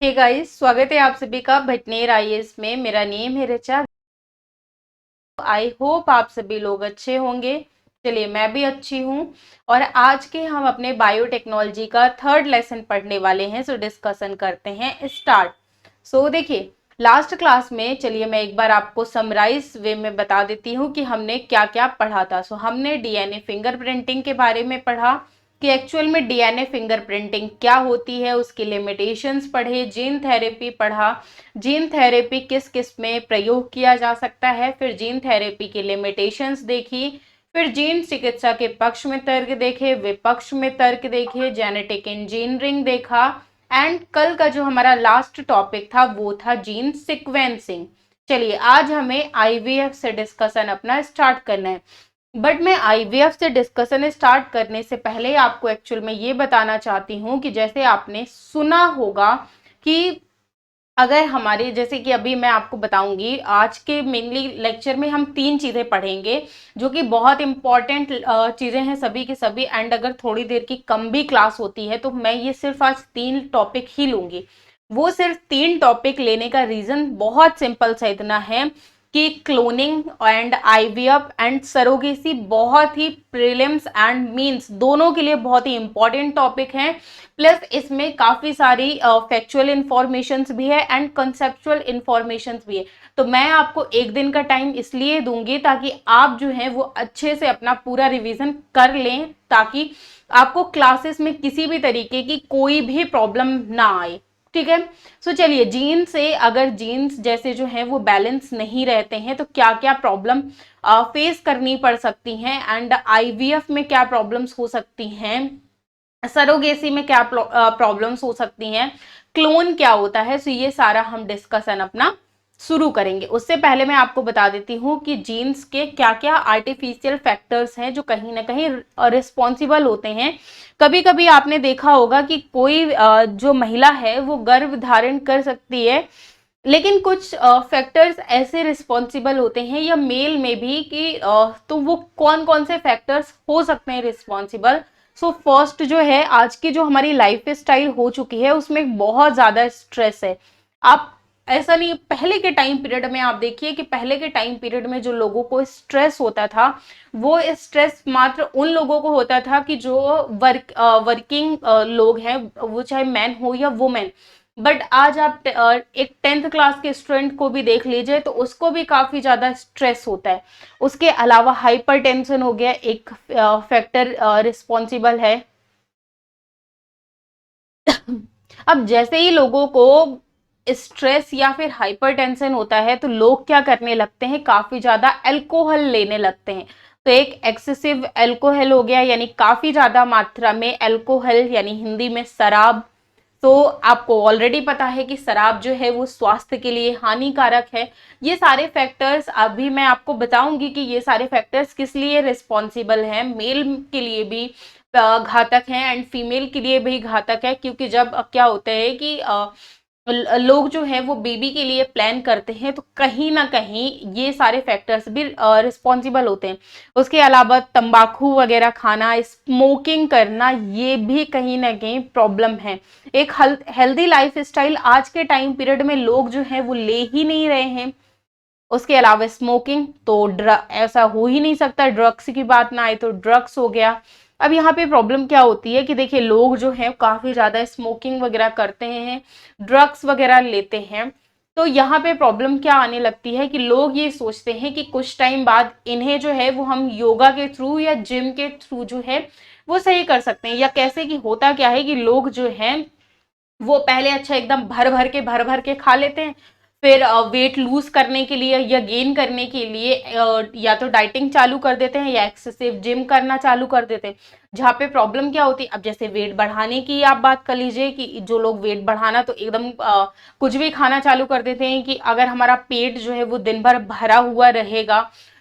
Hey guys, स्वागत है आप सभी का भटनेर आईएएस में। मेरा नेम है ऋचा। आई होप आप सभी लोग अच्छे होंगे। चलिए, मैं भी अच्छी हूँ। और आज के हम अपने बायोटेक्नोलॉजी का थर्ड लेसन पढ़ने वाले हैं। सो डिस्कशन करते हैं, स्टार्ट। देखिए, लास्ट क्लास में, चलिए मैं एक बार आपको समराइज वे में बता देती हूँ कि हमने क्या क्या पढ़ा था। हमने डीएनए फिंगरप्रिंटिंग के बारे में पढ़ा कि एक्चुअल में डीएनए फिंगरप्रिंटिंग क्या होती है, उसकी लिमिटेशंस पढ़े, जीन थेरेपी पढ़ा, जीन थेरेपी किस किस में प्रयोग किया जा सकता है, फिर जीन थेरेपी की लिमिटेशंस देखी, फिर जीन चिकित्सा के पक्ष में तर्क देखे, विपक्ष में तर्क देखे, जेनेटिक इंजीनियरिंग देखा, एंड कल का जो हमारा लास्ट टॉपिक था वो था जीन सिक्वेंसिंग। चलिए, आज हमें आईवीएफ से डिस्कशन अपना स्टार्ट करना है। बट मैं आईवीएफ से डिस्कशन स्टार्ट करने से पहले आपको एक्चुअल में ये बताना चाहती हूँ कि जैसे आपने सुना होगा कि अगर हमारे, जैसे कि अभी मैं आपको बताऊंगी, आज के मेनली लेक्चर में हम 3 चीजें पढ़ेंगे जो कि बहुत इंपॉर्टेंट चीजें हैं सभी की सभी। एंड अगर थोड़ी देर की कम भी क्लास होती है तो मैं ये सिर्फ आज 3 टॉपिक ही लूंगी। वो सिर्फ 3 टॉपिक लेने का रीजन बहुत सिंपल सा इतना है कि cloning and IVF and surrogacy बहुत ही प्रीलिम्स एंड मींस दोनों के लिए बहुत ही इंपॉर्टेंट टॉपिक हैं। प्लस इसमें काफी सारी फैक्चुअल इंफॉर्मेशन भी है एंड कंसेप्चुअल इंफॉर्मेशन भी है। तो मैं आपको एक दिन का टाइम इसलिए दूंगी ताकि आप जो है वो अच्छे से अपना पूरा रिवीजन कर लें, ताकि आपको क्लासेस में किसी भी तरीके की कोई भी प्रॉब्लम ना आए। ठीक है। चलिए, जीन से, अगर जीन्स जैसे जो है वो बैलेंस नहीं रहते हैं तो क्या क्या प्रॉब्लम फेस करनी पड़ सकती हैं, एंड आईवीएफ में क्या प्रॉब्लम्स हो सकती हैं, सरोगेसी में क्या प्रॉब्लम्स हो सकती हैं, क्लोन क्या होता है। ये सारा हम डिस्कशन अपना शुरू करेंगे। उससे पहले मैं आपको बता देती हूँ कि जीन्स के क्या क्या आर्टिफिशियल फैक्टर्स हैं जो कहीं ना कहीं रिस्पॉन्सिबल होते हैं। कभी कभी आपने देखा होगा कि कोई जो महिला है वो गर्भ धारण कर सकती है, लेकिन कुछ फैक्टर्स ऐसे रिस्पॉन्सिबल होते हैं, या मेल में भी, कि तो वो कौन कौन से फैक्टर्स हो सकते हैं रिस्पॉन्सिबल। फर्स्ट जो है, आज की जो हमारी लाइफ स्टाइल हो चुकी है उसमें बहुत ज्यादा स्ट्रेस है। आप, ऐसा नहीं, पहले के टाइम पीरियड में आप देखिए कि पहले के टाइम पीरियड में जो लोगों को स्ट्रेस होता था वो स्ट्रेस मात्र उन लोगों को होता था कि जो वर्किंग लोग हैं, वो चाहे मैन हो या वुमेन। बट आज आप एक 10th क्लास के स्टूडेंट को भी देख लीजिए तो उसको भी काफी ज्यादा स्ट्रेस होता है। उसके अलावा हाइपरटेंशन हो गया, एक फैक्टर रिस्पॉन्सिबल है। अब जैसे ही लोगों को स्ट्रेस या फिर हाइपरटेंशन होता है तो लोग क्या करने लगते हैं, काफी ज्यादा अल्कोहल लेने लगते हैं। तो एक एक्सेसिव अल्कोहल हो गया, यानी काफी ज्यादा मात्रा में अल्कोहल, यानी हिंदी में शराब। तो आपको ऑलरेडी पता है कि शराब जो है वो स्वास्थ्य के लिए हानिकारक है। ये सारे फैक्टर्स अभी मैं आपको बताऊंगी कि ये सारे फैक्टर्स किस लिए रिस्पॉन्सिबल हैं। मेल के लिए भी घातक है एंड फीमेल के लिए भी घातक है, क्योंकि जब क्या होता है कि लोग जो है वो बेबी के लिए प्लान करते हैं तो कहीं ना कहीं ये सारे फैक्टर्स भी रिस्पॉन्सिबल होते हैं। उसके अलावा तंबाकू वगैरह खाना, स्मोकिंग करना, ये भी कहीं ना कहीं प्रॉब्लम है। एक हेल्दी लाइफ स्टाइल आज के टाइम पीरियड में लोग जो है वो ले ही नहीं रहे हैं। उसके अलावा स्मोकिंग तो ऐसा हो ही नहीं सकता, ड्रग्स की बात ना आए तो ड्रग्स हो गया। अब यहाँ पे प्रॉब्लम क्या होती है कि देखिए, लोग जो है काफी ज्यादा स्मोकिंग वगैरह करते हैं, ड्रग्स वगैरह लेते हैं। तो यहाँ पे प्रॉब्लम क्या आने लगती है कि लोग ये सोचते हैं कि कुछ टाइम बाद इन्हें जो है वो हम योगा के थ्रू या जिम के थ्रू जो है वो सही कर सकते हैं। या कैसे, कि होता क्या है कि लोग जो हैं वो पहले अच्छा एकदम भर भर के खा लेते हैं, फिर वेट लूज करने के लिए या गेन करने के लिए या तो डाइटिंग चालू कर देते हैं या एक्सेसिव जिम करना चालू कर देते हैं। जहाँ पे प्रॉब्लम क्या होती है, अब जैसे वेट बढ़ाने की आप बात कर लीजिए कि जो लोग वेट बढ़ाना तो एकदम कुछ भी खाना चालू कर देते हैं कि अगर हमारा पेट जो है वो दिन भर भरा हुआ रहेगा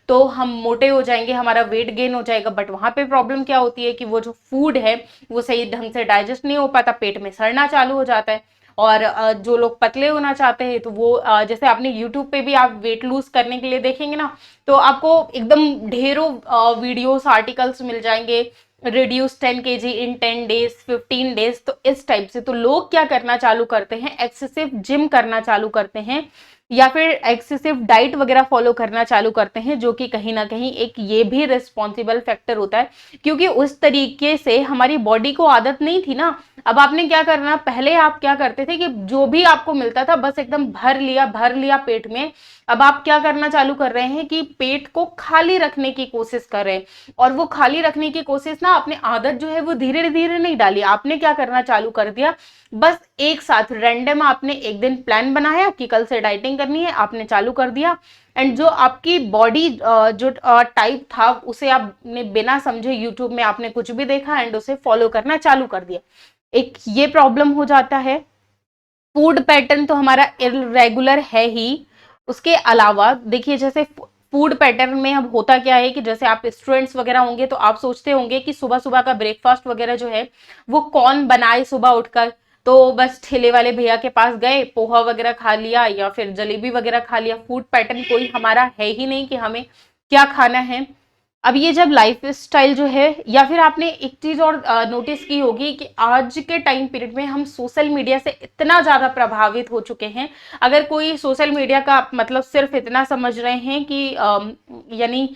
तो हम मोटे हो जाएंगे, हमारा वेट गेन हो जाएगा। बट वहां पे प्रॉब्लम क्या होती है कि वो जो फूड है वो सही ढंग से डाइजेस्ट नहीं हो पाता, पेट में सड़ना चालू हो जाता है। और जो लोग पतले होना चाहते हैं तो वो जैसे आपने यूट्यूब पे भी आप वेट लूज करने के लिए देखेंगे ना, तो आपको एकदम ढेरों वीडियोस आर्टिकल्स मिल जाएंगे रिड्यूस 10 kg इन 10 डेज, 15 डेज। तो इस टाइप से तो लोग क्या करना चालू करते हैं, एक्सेसिव जिम करना चालू करते हैं या फिर एक्सेसिव डाइट वगैरह फॉलो करना चालू करते हैं, जो कि कहीं ना कहीं एक ये भी रिस्पॉन्सिबल फैक्टर होता है, क्योंकि उस तरीके से हमारी बॉडी को आदत नहीं थी ना। अब आपने क्या करना, पहले आप क्या करते थे कि जो भी आपको मिलता था बस एकदम भर लिया पेट में। अब आप क्या करना चालू कर रहे हैं कि पेट को खाली रखने की कोशिश कर रहे हैं, और वो खाली रखने की कोशिश ना, आपने आदत जो है वो धीरे धीरे नहीं डाली, आपने क्या करना चालू कर दिया, बस एक साथ रैंडम आपने एक दिन प्लान बनाया कि कल से डाइटिंग करनी है, आपने चालू कर दिया, एंड जो आपकी बॉडी जो टाइप था उसे आपने बिना समझे यूट्यूब में आपने कुछ भी देखा एंड उसे फॉलो करना चालू कर दिया। एक ये प्रॉब्लम हो जाता है। फूड पैटर्न तो हमारा इरेगुलर है ही। उसके अलावा देखिए, जैसे फूड पैटर्न में अब होता क्या है कि जैसे आप स्टूडेंट्स वगैरह होंगे तो आप सोचते होंगे कि सुबह सुबह का ब्रेकफास्ट वगैरह जो है वो कौन बनाए सुबह उठकर, तो बस ठेले वाले भैया के पास गए, पोहा वगैरह खा लिया या फिर जलेबी वगैरह खा लिया। फूड पैटर्न कोई हमारा है ही नहीं कि हमें क्या खाना है। अब ये जब लाइफ स्टाइल जो है, या फिर आपने एक चीज और नोटिस की होगी कि आज के टाइम पीरियड में हम सोशल मीडिया से इतना ज्यादा प्रभावित हो चुके हैं। अगर कोई सोशल मीडिया का मतलब सिर्फ इतना समझ रहे हैं कि यानी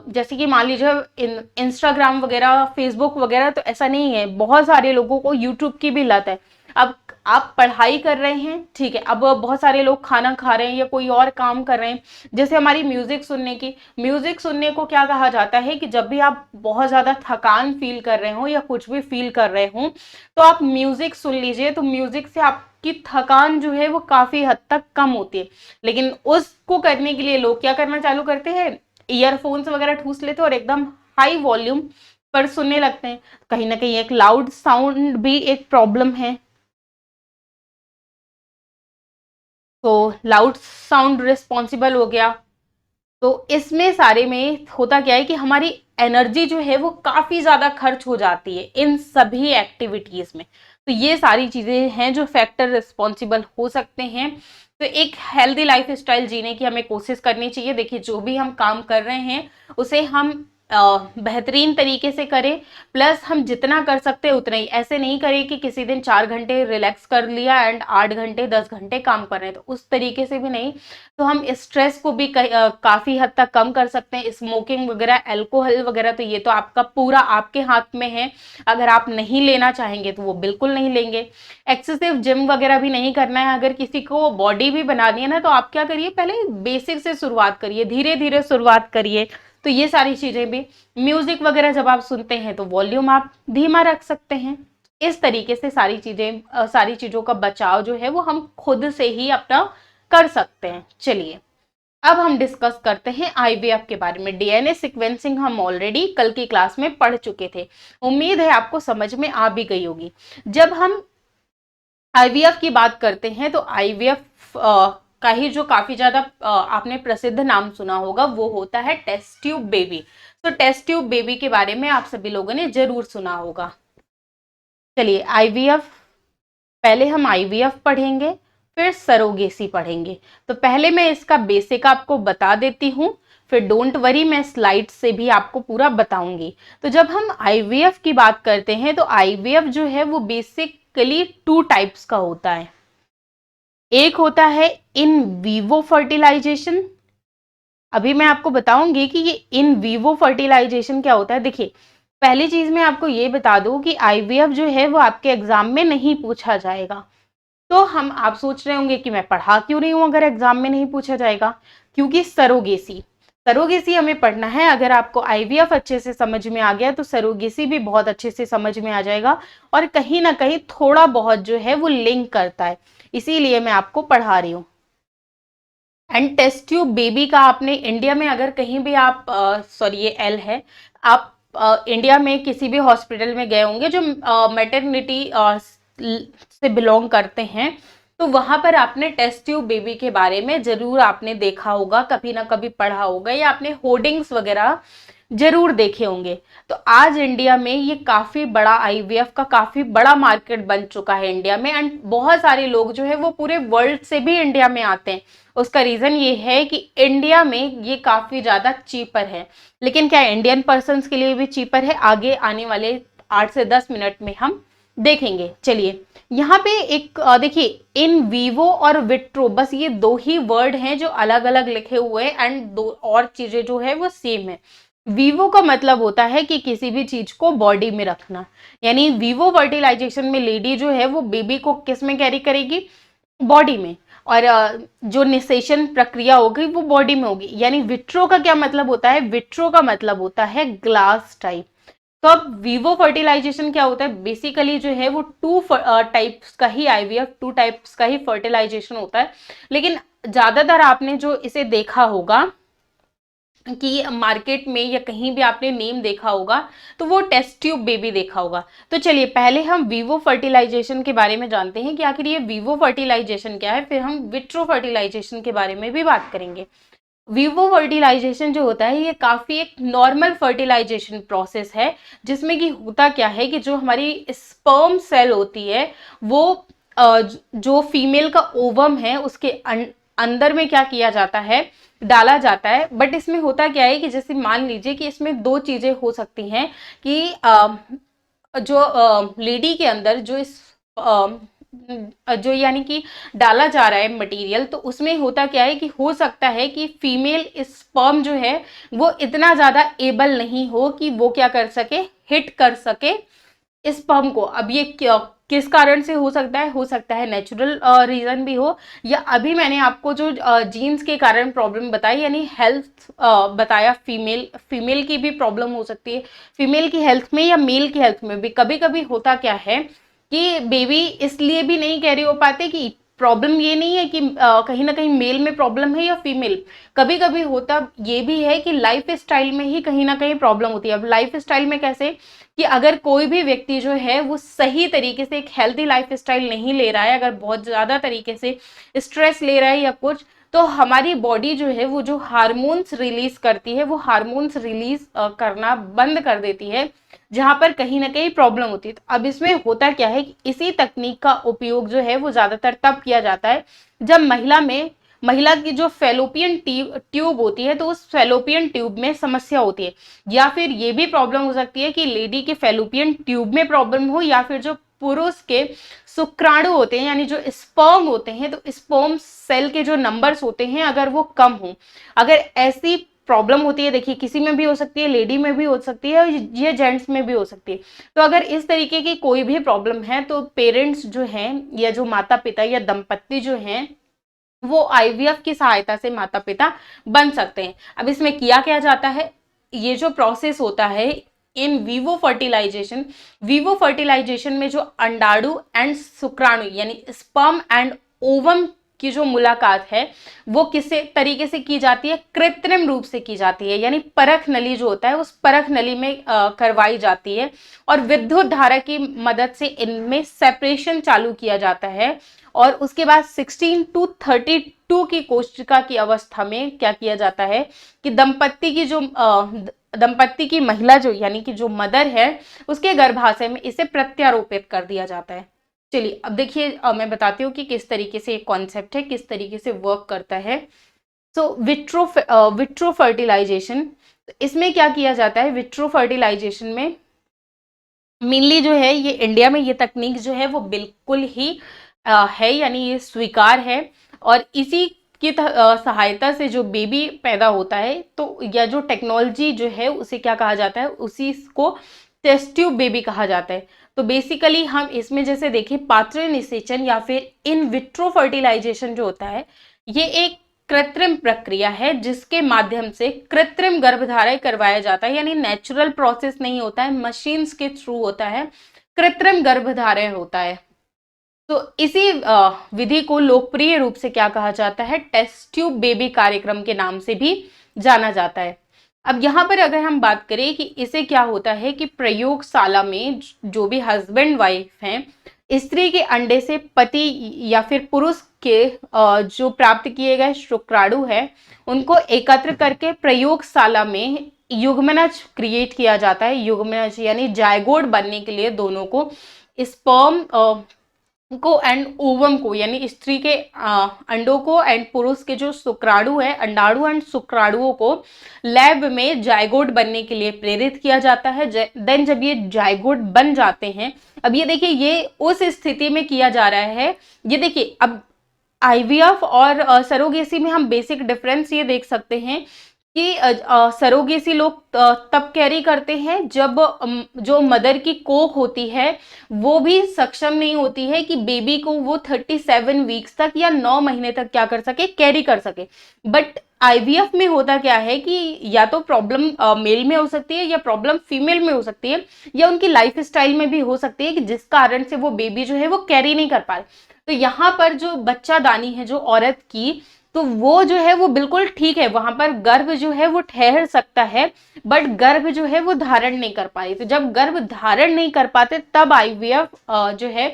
जैसे कि मान लीजिए इंस्टाग्राम वगैरह, फेसबुक वगैरह, तो ऐसा नहीं है, बहुत सारे लोगों को यूट्यूब की भी लत है। अब आप पढ़ाई कर रहे हैं, ठीक है, अब बहुत सारे लोग खाना खा रहे हैं या कोई और काम कर रहे हैं, जैसे हमारी म्यूजिक सुनने को क्या कहा जाता है कि जब भी आप बहुत ज्यादा थकान फील कर रहे हो या कुछ भी फील कर रहे हो तो आप म्यूजिक सुन लीजिए, तो म्यूजिक से आपकी थकान जो है वो काफी हद तक कम होती है। लेकिन उसको करने के लिए लोग क्या करना चालू करते हैं, ईयरफोन्स वगैरह ठूस लेते हैं और एकदम हाई वॉल्यूम पर सुनने लगते हैं। कहीं ना कहीं एक लाउड साउंड भी एक प्रॉब्लम है। तो लाउड साउंड रिस्पॉन्सिबल हो गया। तो इसमें सारे में होता क्या है कि हमारी एनर्जी जो है वो काफी ज्यादा खर्च हो जाती है इन सभी एक्टिविटीज में। तो ये सारी चीजें हैं जो फैक्टर रिस्पॉन्सिबल हो सकते हैं। तो एक हेल्दी लाइफ स्टाइल जीने की हमें कोशिश करनी चाहिए। देखिए, जो भी हम काम कर रहे हैं उसे हम बेहतरीन तरीके से करें, प्लस हम जितना कर सकते हैं उतना ही। ऐसे नहीं करें कि किसी दिन 4 घंटे रिलैक्स कर लिया एंड 8 घंटे 10 घंटे काम कर रहे हैं, तो उस तरीके से भी नहीं। तो हम स्ट्रेस को भी काफी हद तक कम कर सकते हैं। स्मोकिंग वगैरह, अल्कोहल वगैरह, तो ये तो आपका पूरा आपके हाथ में है। अगर आप नहीं लेना चाहेंगे तो वो बिल्कुल नहीं लेंगे। एक्सेसिव जिम वगैरह भी नहीं करना है। अगर किसी को बॉडी भी बनानी है ना, तो आप क्या करिए, पहले बेसिक से शुरुआत करिए, धीरे धीरे शुरुआत करिए। तो ये सारी चीजें भी, म्यूजिक वगैरह जब आप सुनते हैं तो वॉल्यूम आप धीमा रख सकते हैं। इस तरीके से सारी सारी चीजों का बचाव जो है वो हम खुद से ही अपना कर सकते हैं। चलिए, अब हम डिस्कस करते हैं आईवीएफ के बारे में। डीएनए सीक्वेंसिंग हम ऑलरेडी कल की क्लास में पढ़ चुके थे, उम्मीद है आपको समझ में आ भी गई होगी। जब हम आईवीएफ की बात करते हैं तो आईवीएफ का ही जो काफी ज्यादा आपने प्रसिद्ध नाम सुना होगा वो होता है टेस्ट ट्यूब बेबी। तो टेस्ट ट्यूब बेबी के बारे में आप सभी लोगों ने जरूर सुना होगा। चलिए, आईवीएफ, पहले हम आईवीएफ पढ़ेंगे फिर सरोगेसी पढ़ेंगे। तो पहले मैं इसका बेसिक आपको बता देती हूँ, फिर डोंट वरी मैं स्लाइड से भी आपको पूरा बताऊंगी। तो जब हम आईवीएफ की बात करते हैं तो आईवीएफ जो है वो बेसिकली 2 टाइप्स का होता है। एक होता है इन वीवो फर्टिलाइजेशन। अभी मैं आपको बताऊंगी कि ये इन वीवो फर्टिलाइजेशन क्या होता है। देखिए, पहली चीज मैं आपको ये बता दूं कि आईवीएफ जो है वो आपके एग्जाम में नहीं पूछा जाएगा। तो आप सोच रहे होंगे कि मैं पढ़ा क्यों नहीं हूं अगर एग्जाम में नहीं पूछा जाएगा। क्योंकि सरोगेसी सरोगेसी हमें पढ़ना है। अगर आपको आईवीएफ अच्छे से समझ में आ गया तो सरोगेसी भी बहुत अच्छे से समझ में आ जाएगा, और कहीं ना कहीं थोड़ा बहुत जो है वो लिंक करता है, इसीलिए मैं आपको पढ़ा रही हूँ। एंड टेस्ट ट्यूब बेबी का आपने इंडिया में अगर कहीं भी आप सॉरी ये एल है, आप इंडिया में किसी भी हॉस्पिटल में गए होंगे जो मैटरनिटी से बिलोंग करते हैं, तो वहां पर आपने टेस्ट ट्यूब बेबी के बारे में जरूर आपने देखा होगा, कभी ना कभी पढ़ा होगा, या आपने होर्डिंग्स वगैरह जरूर देखे होंगे। तो आज इंडिया में ये काफी बड़ा आईवीएफ का काफी बड़ा मार्केट बन चुका है इंडिया में, एंड बहुत सारे लोग जो है वो पूरे वर्ल्ड से भी इंडिया में आते हैं। उसका रीजन ये है कि इंडिया में ये काफी ज्यादा चीपर है। लेकिन क्या इंडियन पर्सन्स के लिए भी चीपर है, आगे आने वाले 8 से 10 मिनट में हम देखेंगे। चलिए यहाँ पे एक देखिए, इन वीवो और विट्रो, बस ये दो ही वर्ड हैं जो अलग अलग लिखे हुए हैं, एंड दो और चीजें जो है वो सेम है। वीवो का मतलब होता है कि किसी भी चीज को बॉडी में रखना, यानी वीवो फर्टिलाइजेशन में लेडी जो है वो बेबी को किस में कैरी करेगी, बॉडी में, और जो निषेचन प्रक्रिया होगी वो बॉडी में होगी। यानी विट्रो का क्या मतलब होता है, विट्रो का मतलब होता है ग्लास टाइप। तो अब वीवो फर्टिलाइजेशन क्या होता है, बेसिकली जो है वो टू टाइप्स का ही आईवीएफ, टू टाइप्स का ही फर्टिलाइजेशन होता है। लेकिन ज्यादातर आपने जो इसे देखा होगा कि मार्केट में या कहीं भी आपने नेम देखा होगा तो वो टेस्ट ट्यूब बेबी देखा होगा। तो चलिए पहले हम वीवो फर्टिलाइजेशन के बारे में जानते हैं कि आखिर ये वीवो फर्टिलाइजेशन क्या है, फिर हम विट्रो फर्टिलाइजेशन के बारे में भी बात करेंगे। वीवो फर्टिलाइजेशन जो होता है ये काफी एक नॉर्मल फर्टिलाइजेशन प्रोसेस है, जिसमें कि होता क्या है कि जो हमारी स्पर्म सेल होती है वो जो फीमेल का ओवम है उसके अंदर में क्या किया जाता है, डाला जाता है। बट इसमें होता क्या है कि जैसे मान लीजिए कि इसमें दो चीजें हो सकती हैं कि जो लेडी के अंदर जो इस जो यानी कि डाला जा रहा है मटेरियल, तो उसमें होता क्या है कि हो सकता है कि फीमेल स्पर्म जो है वो इतना ज्यादा एबल नहीं हो कि वो क्या कर सके, हिट कर सके स्पर्म को। अब ये किस कारण से हो सकता है नेचुरल रीजन भी हो, या अभी मैंने आपको जो जीन्स के कारण प्रॉब्लम बताई यानी हेल्थ बताया, फीमेल की भी प्रॉब्लम हो सकती है, फीमेल की हेल्थ में या मेल की हेल्थ में भी। कभी कभी होता क्या है कि बेबी इसलिए भी नहीं कैरी हो पाते कि प्रॉब्लम ये नहीं है कि कहीं ना कहीं मेल में प्रॉब्लम है या फीमेल, कभी कभी होता ये भी है कि लाइफ स्टाइल में ही कहीं ना कहीं प्रॉब्लम होती है। अब लाइफ स्टाइल में कैसे कि अगर कोई भी व्यक्ति जो है वो सही तरीके से एक हेल्दी लाइफ स्टाइल नहीं ले रहा है, अगर बहुत ज्यादा तरीके से स्ट्रेस ले रहा है या कुछ, तो हमारी बॉडी जो है वो जो हार्मोन्स रिलीज करती है वो हार्मोन्स रिलीज करना बंद कर देती है, जहां पर कहीं ना कहीं प्रॉब्लम होती है। तो अब इसमें होता क्या है कि इसी तकनीक का उपयोग जो है वो ज्यादातर तब किया जाता है जब महिला की जो फेलोपियन ट्यूब होती है तो उस फेलोपियन ट्यूब में समस्या होती है, या फिर ये भी प्रॉब्लम हो सकती है कि लेडी के फेलोपियन ट्यूब में प्रॉब्लम हो, या फिर जो पुरुष के शुक्राणु होते हैं यानी जो स्पर्म होते हैं, तो स्पर्म सेल के जो नंबर्स होते हैं अगर वो कम हो, अगर ऐसी प्रॉब्लम होती है, देखिए किसी में भी हो सकती है, लेडी में भी हो सकती है, ये जेंट्स में भी हो सकती है। तो अगर इस तरीके की कोई भी प्रॉब्लम है तो पेरेंट्स जो हैं या जो माता पिता या दंपत्ति जो हैं वो आईवीएफ की सहायता से माता पिता बन सकते हैं। अब इसमें किया क्या जाता है, ये जो प्रोसेस होता है इन वीवो फर्टिलाइजेशन में जो अंडाणु एंड शुक्राणु यानी स्पर्म एंड ओवम की जो मुलाकात है वो किस तरीके से की जाती है, कृत्रिम रूप से की जाती है, यानी परख नली जो होता है उस परख नली में करवाई जाती है, और विद्युत धारा की मदद से इनमें सेपरेशन चालू किया जाता है। और उसके बाद 16 to 32 की कोशिका की अवस्था में क्या किया जाता है कि दंपत्ति की महिला जो यानी कि जो मदर है उसके गर्भाशय में इसे प्रत्यारोपित कर दिया जाता है। चलिए अब देखिए मैं बताती हूँ कि किस तरीके से कॉन्सेप्ट है, किस तरीके से वर्क करता है। सो विट्रो फर्टिलाइजेशन, इसमें क्या किया जाता है, विट्रो फर्टिलाइजेशन में मेनली जो है ये इंडिया में ये तकनीक जो है वो बिल्कुल ही है, यानी ये स्वीकार है, और इसी की सहायता से जो बेबी पैदा होता है तो या जो टेक्नोलॉजी जो है उसे क्या कहा जाता है, उसी को टेस्ट ट्यूब बेबी कहा जाता है। तो बेसिकली हम इसमें जैसे देखें पात्र निषेचन या फिर इन विट्रो फर्टिलाइजेशन जो होता है ये एक कृत्रिम प्रक्रिया है जिसके माध्यम से कृत्रिम गर्भधारण करवाया जाता है, यानी नेचुरल प्रोसेस नहीं होता है, मशीन्स के थ्रू होता है, कृत्रिम गर्भधारण होता है। तो इसी विधि को लोकप्रिय रूप से क्या कहा जाता है, टेस्ट ट्यूब बेबी कार्यक्रम के नाम से भी जाना जाता है। अब यहाँ पर अगर हम बात करें कि इसे क्या होता है कि प्रयोगशाला में जो भी हस्बैंड वाइफ हैं, स्त्री के अंडे से पति या फिर पुरुष के जो प्राप्त किए गए शुक्राणु है उनको एकत्र करके प्रयोगशाला में युग्मनज क्रिएट किया जाता है। युग्मनज यानी जायगोट बनने के लिए दोनों को, स्पर्म को एंड ओवम को, यानी स्त्री के अंडों को एंड पुरुष के जो शुक्राणु है, अंडाणु एंड शुक्राणुओं को लैब में जायगोट बनने के लिए प्रेरित किया जाता है। देन जब ये जायगोट बन जाते हैं, अब ये देखिए ये उस स्थिति में किया जा रहा है। ये देखिए अब आईवीएफ और सरोगेसी में हम बेसिक डिफरेंस ये देख सकते हैं कि सरोगेसी लोग तब कैरी करते हैं जब जो मदर की कोख होती है वो भी सक्षम नहीं होती है कि बेबी को वो 37 वीक्स तक या 9 महीने तक क्या कर सके, कैरी कर सके। बट आईवीएफ में होता क्या है कि या तो प्रॉब्लम मेल में हो सकती है या प्रॉब्लम फीमेल में हो सकती है, या उनकी लाइफ स्टाइल में भी हो सकती है कि जिस कारण से वो बेबी जो है वो कैरी नहीं कर पाए। तो यहाँ पर जो बच्चादानी है जो औरत की, तो वो जो है वो बिल्कुल ठीक है, वहां पर गर्भ जो है वो ठहर सकता है, बट गर्भ जो है वो धारण नहीं कर पाए। तो जब गर्भ धारण नहीं कर पाते तब आईवीएफ जो है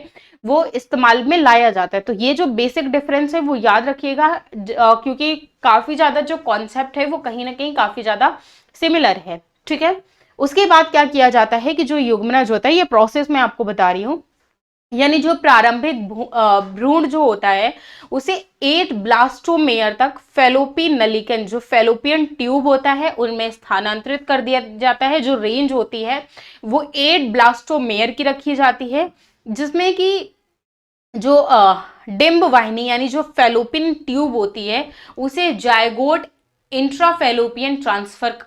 वो इस्तेमाल में लाया जाता है। तो ये जो बेसिक डिफरेंस है वो याद रखिएगा, क्योंकि काफी ज्यादा जो कॉन्सेप्ट है वो कहीं ना कहीं काफी ज्यादा सिमिलर है। ठीक है, उसके बाद क्या किया जाता है कि जो युग्मनज होता है, ये प्रोसेस मैं आपको बता रही हूँ, यानी जो प्रारंभिक भ्रूण जो होता है उसे 8 ब्लास्टोमेयर तक फेलोपियन नलिकन, जो फेलोपियन ट्यूब होता है उनमें स्थानांतरित कर दिया जाता है। जो रेंज होती है वो 8 ब्लास्टोमेयर की रखी जाती है, जिसमें कि जो डिंब वाहिनी यानी जो फेलोपियन ट्यूब होती है उसे जायगोट इंट्राफेलोपियन ट्रांसफर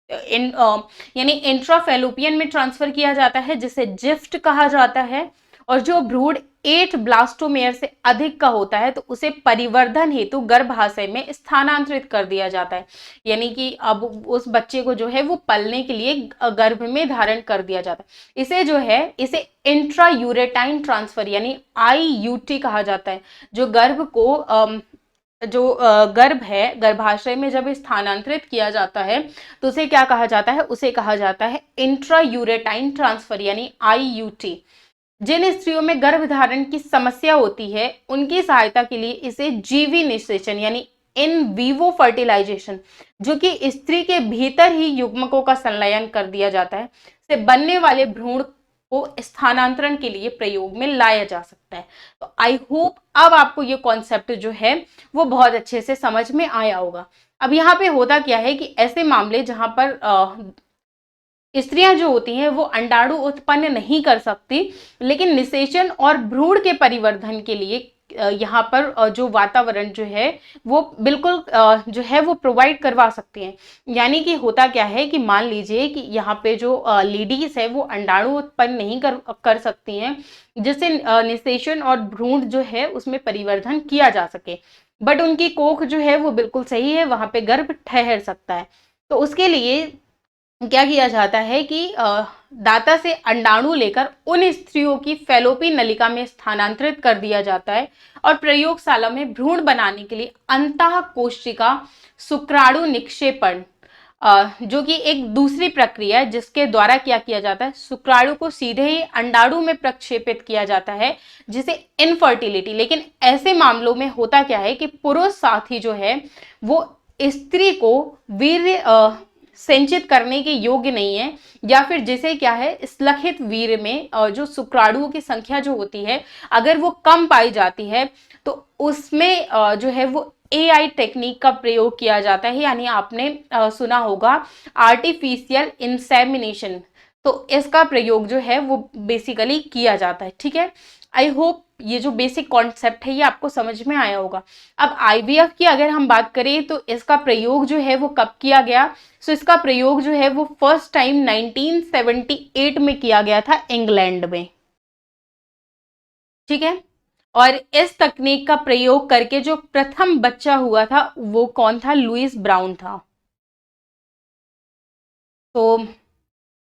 यानी इंट्राफेलोपियन में ट्रांसफर किया जाता है, जिसे जिफ्ट कहा जाता है। और जो भ्रूण 8 ब्लास्टोमेयर से अधिक का होता है तो उसे परिवर्धन हेतु गर्भाशय में स्थानांतरित कर दिया जाता है, यानी कि अब उस बच्चे को जो है वो पलने के लिए गर्भ में धारण कर दिया जाता है। इसे जो है इसे इंट्रायूरेटाइन ट्रांसफर यानी आईयूटी कहा जाता है। जो गर्भ को जो गर्भ है गर्भाशय में जब स्थानांतरित किया जाता है तो उसे क्या कहा जाता है, उसे कहा जाता है इंट्रायूरेटाइन ट्रांसफर यानी आईयूटी। जिन स्त्रियों में गर्भधारण की समस्या होती है उनकी सहायता के लिए इसे जीवी निषेचन यानी इन वीवो फर्टिलाइजेशन, जो कि स्त्री के भीतर ही युग्मकों का संलयन कर दिया जाता है, से बनने वाले भ्रूण को स्थानांतरण के लिए प्रयोग में लाया जा सकता है। तो आई होप अब आपको ये कॉन्सेप्ट जो है वो बहुत अच्छे से समझ में आया होगा। अब यहाँ पे होता क्या है कि ऐसे मामले जहां पर स्त्रियां जो होती हैं वो अंडाणु उत्पन्न नहीं कर सकती, लेकिन निषेचन और भ्रूण के परिवर्धन के लिए यहाँ पर जो वातावरण जो है वो बिल्कुल जो है वो प्रोवाइड करवा सकती हैं। यानी कि होता क्या है कि मान लीजिए कि यहाँ पे जो लेडीज है वो अंडाणु उत्पन्न नहीं कर सकती हैं, जिससे निषेचन और भ्रूण जो है उसमें परिवर्धन किया जा सके, बट उनकी कोख जो है वो बिल्कुल सही है, वहां पे गर्भ ठहर सकता है। तो उसके लिए क्या किया जाता है कि दाता से अंडाणु लेकर उन स्त्रियों की फैलोपियन नलिका में स्थानांतरित कर दिया जाता है और प्रयोगशाला में भ्रूण बनाने के लिए अंतः कोशिका शुक्राणु निक्षेपण, जो कि एक दूसरी प्रक्रिया है जिसके द्वारा क्या किया जाता है, शुक्राणु को सीधे ही अंडाणु में प्रक्षेपित किया जाता है, जिसे इनफर्टिलिटी। लेकिन ऐसे मामलों में होता क्या है कि पुरुष साथी जो है वो स्त्री को वीर्य संचित करने के योग्य नहीं है, या फिर जिसे क्या है स्खलित वीर्य में जो शुक्राणुओं की संख्या जो होती है अगर वो कम पाई जाती है तो उसमें जो है वो एआई टेक्निक का प्रयोग किया जाता है, यानी आपने सुना होगा आर्टिफिशियल इंसेमिनेशन। तो इसका प्रयोग जो है वो बेसिकली किया जाता है। ठीक है, आई होप ये जो बेसिक कॉन्सेप्ट है ये आपको समझ में आया होगा। अब आईवीएफ की अगर हम बात करें तो इसका प्रयोग जो है वो कब किया गया, सो इसका प्रयोग जो है वो फर्स्ट टाइम 1978 में किया गया था इंग्लैंड में। ठीक है, और इस तकनीक का प्रयोग करके जो प्रथम बच्चा हुआ था वो कौन था, लुइस ब्राउन था। तो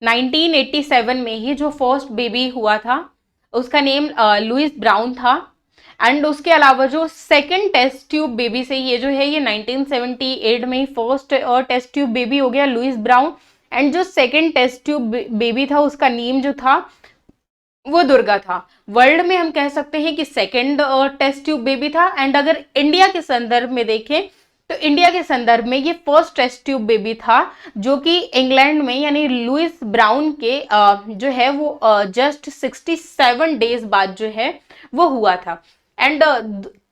1987 में ही जो फर्स्ट बेबी हुआ था उसका नेम लुइस ब्राउन था। एंड उसके अलावा जो सेकंड टेस्ट ट्यूब बेबी से ये जो है ये 1978 में ही फर्स्ट टेस्ट ट्यूब बेबी हो गया लुइस ब्राउन। एंड जो सेकंड टेस्ट ट्यूब बेबी था उसका नेम जो था वो दुर्गा था। वर्ल्ड में हम कह सकते हैं कि सेकंड टेस्ट ट्यूब बेबी था। एंड अगर इंडिया के संदर्भ में देखें तो इंडिया के संदर्भ में ये फर्स्ट टेस्ट ट्यूब बेबी था, जो कि इंग्लैंड में यानी लुइस ब्राउन के जो है वो जस्ट 67 डेज बाद जो है वो हुआ था। एंड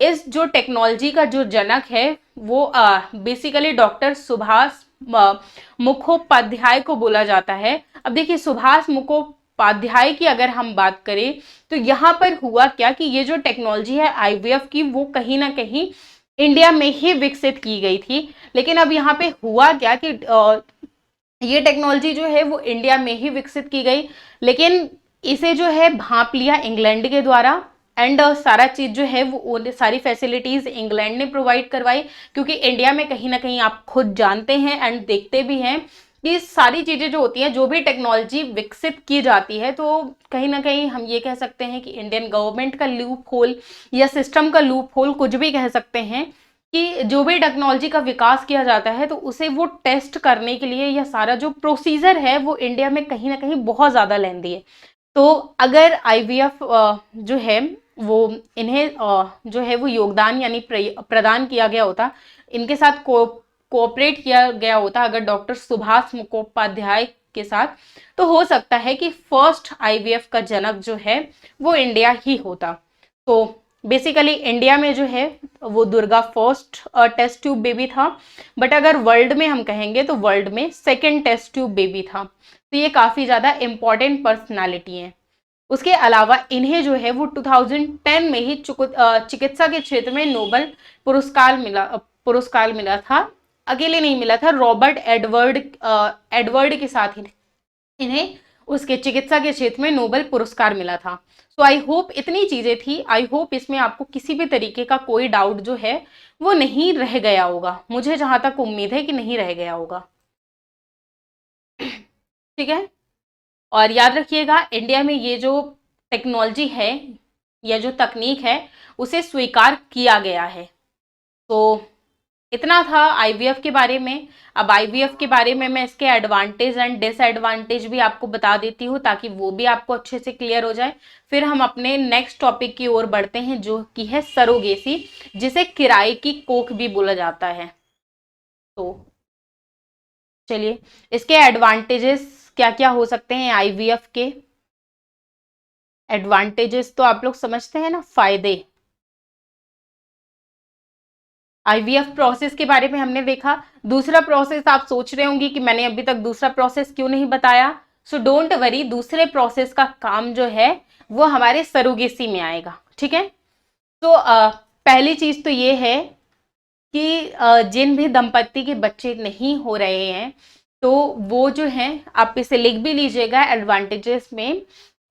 इस जो टेक्नोलॉजी का जो जनक है वो बेसिकली डॉक्टर सुभाष मुखोपाध्याय को बोला जाता है। अब देखिए, सुभाष मुखोपाध्याय की अगर हम बात करें तो यहाँ पर हुआ क्या कि ये जो टेक्नोलॉजी है आईवीएफ की, वो कहीं ना कहीं इंडिया में ही विकसित की गई थी। लेकिन अब यहाँ पे हुआ क्या कि ये टेक्नोलॉजी जो है वो इंडिया में ही विकसित की गई, लेकिन इसे जो है भांप लिया इंग्लैंड के द्वारा। एंड सारा चीज जो है वो सारी फैसिलिटीज इंग्लैंड ने प्रोवाइड करवाई, क्योंकि इंडिया में कहीं ना कहीं आप खुद जानते हैं एंड देखते भी हैं कि सारी चीजें जो होती हैं, जो भी टेक्नोलॉजी विकसित की जाती है, तो कहीं ना कहीं हम ये कह सकते हैं कि इंडियन गवर्नमेंट का लूप होल या सिस्टम का लूप होल, कुछ भी कह सकते हैं, कि जो भी टेक्नोलॉजी का विकास किया जाता है तो उसे वो टेस्ट करने के लिए या सारा जो प्रोसीजर है वो इंडिया में कहीं ना कहीं बहुत ज़्यादा लेंदी है। तो अगर आईवीएफ जो है वो इन्हें जो है वो योगदान यानी प्रदान किया गया होता, इनके साथ कोऑपरेट किया गया होता अगर डॉक्टर सुभाष मुखोपाध्याय के साथ, तो हो सकता है कि फर्स्ट आईवीएफ का जनक जो है वो इंडिया ही होता। तो बेसिकली इंडिया में जो है वो Durga first test tube baby था, बट अगर वर्ल्ड में हम कहेंगे तो वर्ल्ड में सेकेंड टेस्ट ट्यूब बेबी था। तो ये काफ़ी ज़्यादा इंपॉर्टेंट पर्सनालिटी है। उसके अलावा इन्हें जो है वो 2010 में ही चिकित्सा के क्षेत्र में नोबेल पुरस्कार मिला था। अकेले नहीं मिला था, रॉबर्ट एडवर्ड के साथ ही इन्हें उसके चिकित्सा के क्षेत्र में नोबेल पुरस्कार मिला था। सो आई होप इतनी चीजें थी, आई होप इसमें आपको किसी भी तरीके का कोई डाउट जो है वो नहीं रह गया होगा। मुझे जहां तक उम्मीद है कि नहीं रह गया होगा। ठीक है, और याद रखिएगा इंडिया में ये जो टेक्नोलॉजी है या जो तकनीक है उसे स्वीकार किया गया है। तो इतना था आईवीएफ के बारे में। अब आईवीएफ के बारे में मैं इसके एडवांटेज एंड डिसएडवांटेज भी आपको बता देती हूँ, ताकि वो भी आपको अच्छे से क्लियर हो जाए। फिर हम अपने नेक्स्ट टॉपिक की ओर बढ़ते हैं, जो कि है सरोगेसी, जिसे किराए की कोख भी बोला जाता है। तो चलिए, इसके एडवांटेजेस क्या क्या हो सकते हैं आईवीएफ के। एडवांटेजेस तो आप लोग समझते हैं ना, फायदे। आईवीएफ प्रोसेस के बारे में हमने देखा। दूसरा प्रोसेस आप सोच रहे होंगे कि मैंने अभी तक दूसरा प्रोसेस क्यों नहीं बताया। सो डोंट वरी, दूसरे प्रोसेस का काम जो है वो हमारे सरोगेसी में आएगा। ठीक है, तो पहली चीज तो ये है कि जिन भी दंपत्ति के बच्चे नहीं हो रहे हैं, तो वो जो है, आप इसे लिख भी लीजिएगा एडवांटेजेस में।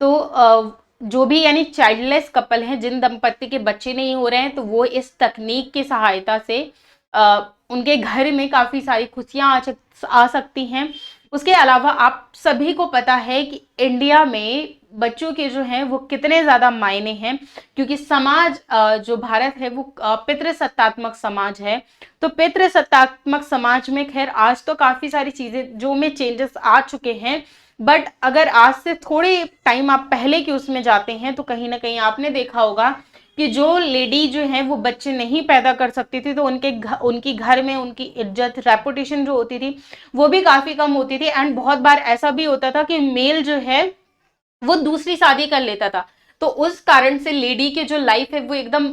तो जो भी यानी चाइल्डलेस कपल हैं, जिन दंपत्ति के बच्चे नहीं हो रहे हैं, तो वो इस तकनीक की सहायता से उनके घर में काफ़ी सारी खुशियाँ आ सकती हैं। उसके अलावा आप सभी को पता है कि इंडिया में बच्चों के जो हैं वो कितने ज़्यादा मायने हैं, क्योंकि समाज जो भारत है वो पितृसत्तात्मक समाज है। तो पितृसत्तात्मक समाज में खैर आज तो काफ़ी सारी चीज़ें जो में चेंजेस आ चुके हैं, बट अगर आज से थोड़े टाइम आप पहले के उसमें जाते हैं तो कहीं ना कहीं आपने देखा होगा कि जो लेडी जो है वो बच्चे नहीं पैदा कर सकती थी, तो उनकी घर में उनकी इज्जत, रेपुटेशन जो होती थी वो भी काफ़ी कम होती थी। एंड बहुत बार ऐसा भी होता था कि मेल जो है वो दूसरी शादी कर लेता था, तो उस कारण से लेडी के जो लाइफ है वो एकदम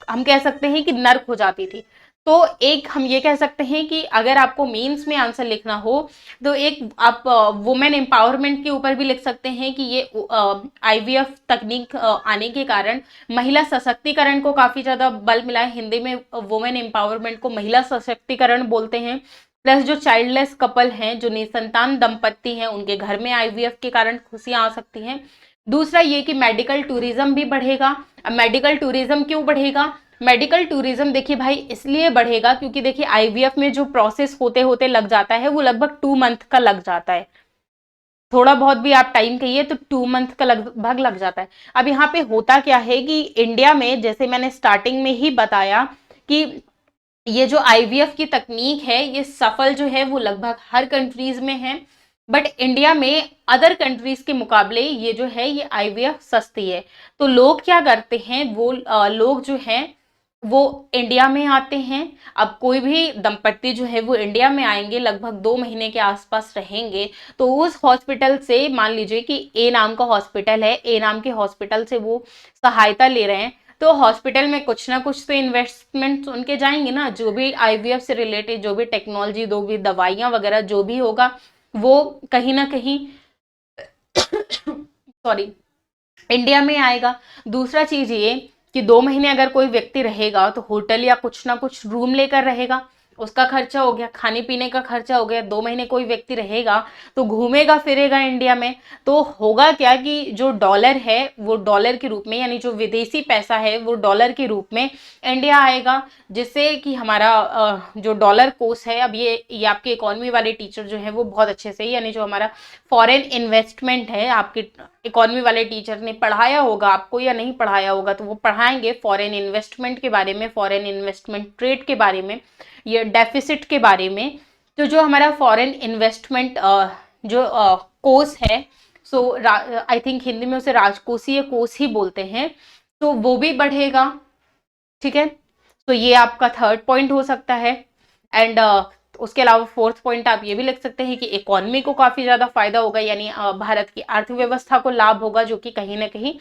हम कह सकते हैं कि नर्क हो जाती थी। तो एक हम ये कह सकते हैं कि अगर आपको मेंस में आंसर लिखना हो तो एक आप वुमेन एम्पावरमेंट के ऊपर भी लिख सकते हैं कि ये आईवीएफ तकनीक आने के कारण महिला सशक्तिकरण को काफ़ी ज़्यादा बल मिला है। हिंदी में वुमेन एम्पावरमेंट को महिला सशक्तिकरण बोलते हैं। प्लस जो चाइल्डलेस कपल हैं, जो निसंतान दंपत्ति हैं, उनके घर में आईवीएफ के कारण खुशियां आ सकती हैं। दूसरा ये कि मेडिकल टूरिज्म भी बढ़ेगा। अब मेडिकल टूरिज्म क्यों बढ़ेगा? मेडिकल टूरिज्म देखिए भाई इसलिए बढ़ेगा क्योंकि देखिए आईवीएफ में जो प्रोसेस होते होते लग जाता है वो लगभग 2 मंथ का लग जाता है। थोड़ा बहुत भी आप टाइम कहिए तो 2 मंथ का लगभग लग जाता है। अब यहाँ पे होता क्या है कि इंडिया में, जैसे मैंने स्टार्टिंग में ही बताया कि ये जो आईवीएफ की तकनीक है ये सफल जो है वो लगभग हर कंट्रीज में है, बट इंडिया में अदर कंट्रीज के मुकाबले ये जो है ये आईवीएफ सस्ती है। तो लोग क्या करते हैं, वो लोग जो हैं वो इंडिया में आते हैं। अब कोई भी दंपत्ति जो है वो इंडिया में आएंगे, लगभग 2 महीने के आसपास रहेंगे, तो उस हॉस्पिटल से, मान लीजिए कि ए नाम का हॉस्पिटल है, ए नाम के हॉस्पिटल से वो सहायता ले रहे हैं, तो हॉस्पिटल में कुछ ना कुछ तो इन्वेस्टमेंट उनके जाएंगे ना, जो भी आईवीएफ से रिलेटेड जो भी टेक्नोलॉजी, जो भी दवाइयां वगैरह जो भी होगा, वो कहीं ना कहीं सॉरी इंडिया में आएगा। दूसरा चीज ये कि 2 महीने अगर कोई व्यक्ति रहेगा तो होटल या कुछ ना कुछ रूम लेकर रहेगा, उसका खर्चा हो गया, खाने पीने का खर्चा हो गया। 2 महीने कोई व्यक्ति रहेगा तो घूमेगा फिरेगा इंडिया में, तो होगा क्या कि जो डॉलर है वो डॉलर के रूप में, यानी जो विदेशी पैसा है वो डॉलर के रूप में इंडिया आएगा, जिससे कि हमारा जो डॉलर कोर्स है, अब ये आपके इकोनॉमी वाले टीचर जो है वो बहुत अच्छे से, यानी जो हमारा फॉरेन इन्वेस्टमेंट है, आपके इकोनॉमी वाले टीचर ने पढ़ाया होगा आपको या नहीं पढ़ाया होगा, तो वो पढ़ाएंगे फॉरेन इन्वेस्टमेंट के बारे में, फॉरेन इन्वेस्टमेंट ट्रेड के बारे में, ये डेफिसिट के बारे में। तो जो हमारा फॉरेन इन्वेस्टमेंट जो कोर्स है, सो आई थिंक हिंदी में उसे राजकोषीय कोर्स ही बोलते हैं, तो वो भी बढ़ेगा। ठीक है, तो ये आपका थर्ड पॉइंट हो सकता है। एंड उसके अलावा फोर्थ पॉइंट आप ये भी लिख सकते हैं कि इकोनॉमी को काफी ज्यादा फायदा होगा, यानी भारत की अर्थव्यवस्था को लाभ होगा, जो कि कहीं ना कहीं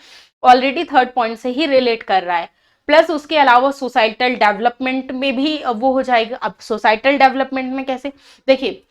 ऑलरेडी थर्ड पॉइंट से ही रिलेट कर रहा है। प्लस उसके अलावा सोसाइटल डेवलपमेंट में भी वो हो जाएगा। अब सोसाइटल डेवलपमेंट में कैसे, देखिए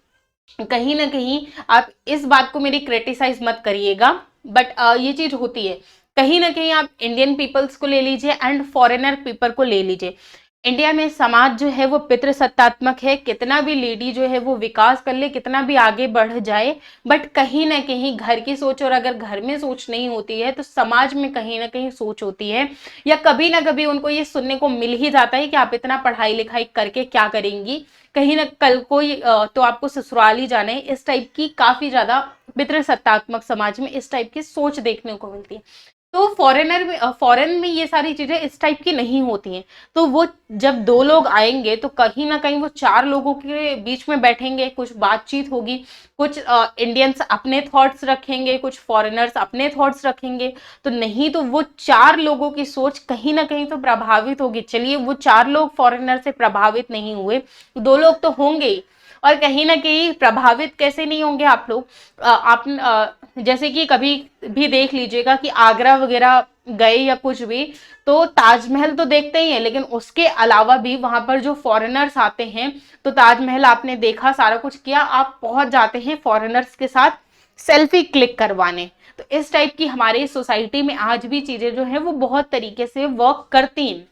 कहीं ना कहीं आप इस बात को मेरी क्रिटिसाइज मत करिएगा, बट ये चीज होती है, कहीं ना कहीं आप इंडियन पीपल्स को ले लीजिए एंड फॉरेनर पीपल को ले लीजिए, इंडिया में समाज जो है वो पितृसत्तात्मक है, कितना भी लेडी जो है वो विकास कर ले, कितना भी आगे बढ़ जाए, बट कहीं ना कहीं घर की सोच, और अगर घर में सोच नहीं होती है तो समाज में कहीं ना कहीं सोच होती है, या कभी ना कभी उनको ये सुनने को मिल ही जाता है कि आप इतना पढ़ाई लिखाई करके क्या करेंगी, कहीं ना कल को तो आपको ससुराल ही जाना है। इस टाइप की काफी ज्यादा पितृसत्तात्मक समाज में इस टाइप की सोच देखने को मिलती है। तो फॉरेन में ये सारी चीजें इस टाइप की नहीं होती हैं। तो वो जब दो लोग आएंगे तो कहीं ना कहीं वो चार लोगों के बीच में बैठेंगे, कुछ बातचीत होगी, कुछ इंडियंस अपने थॉट्स रखेंगे, कुछ फॉरेनर्स अपने थॉट्स रखेंगे, तो नहीं तो वो चार लोगों की सोच कहीं ना कहीं तो प्रभावित होगी। चलिए वो चार लोग फॉरेनर से प्रभावित नहीं हुए, दो लोग तो होंगे ही। और कहीं ना कहीं प्रभावित कैसे नहीं होंगे आप लोग, आप जैसे कि कभी भी देख लीजिएगा कि आगरा वगैरह गए या कुछ भी, तो ताजमहल तो देखते ही हैं, लेकिन उसके अलावा भी वहां पर जो फॉरेनर्स आते हैं, तो ताजमहल आपने देखा, सारा कुछ किया, आप पहुंच जाते हैं फॉरेनर्स के साथ सेल्फी क्लिक करवाने। तो इस टाइप की हमारी सोसाइटी में आज भी चीजें जो है वो बहुत तरीके से वर्क करती हैं।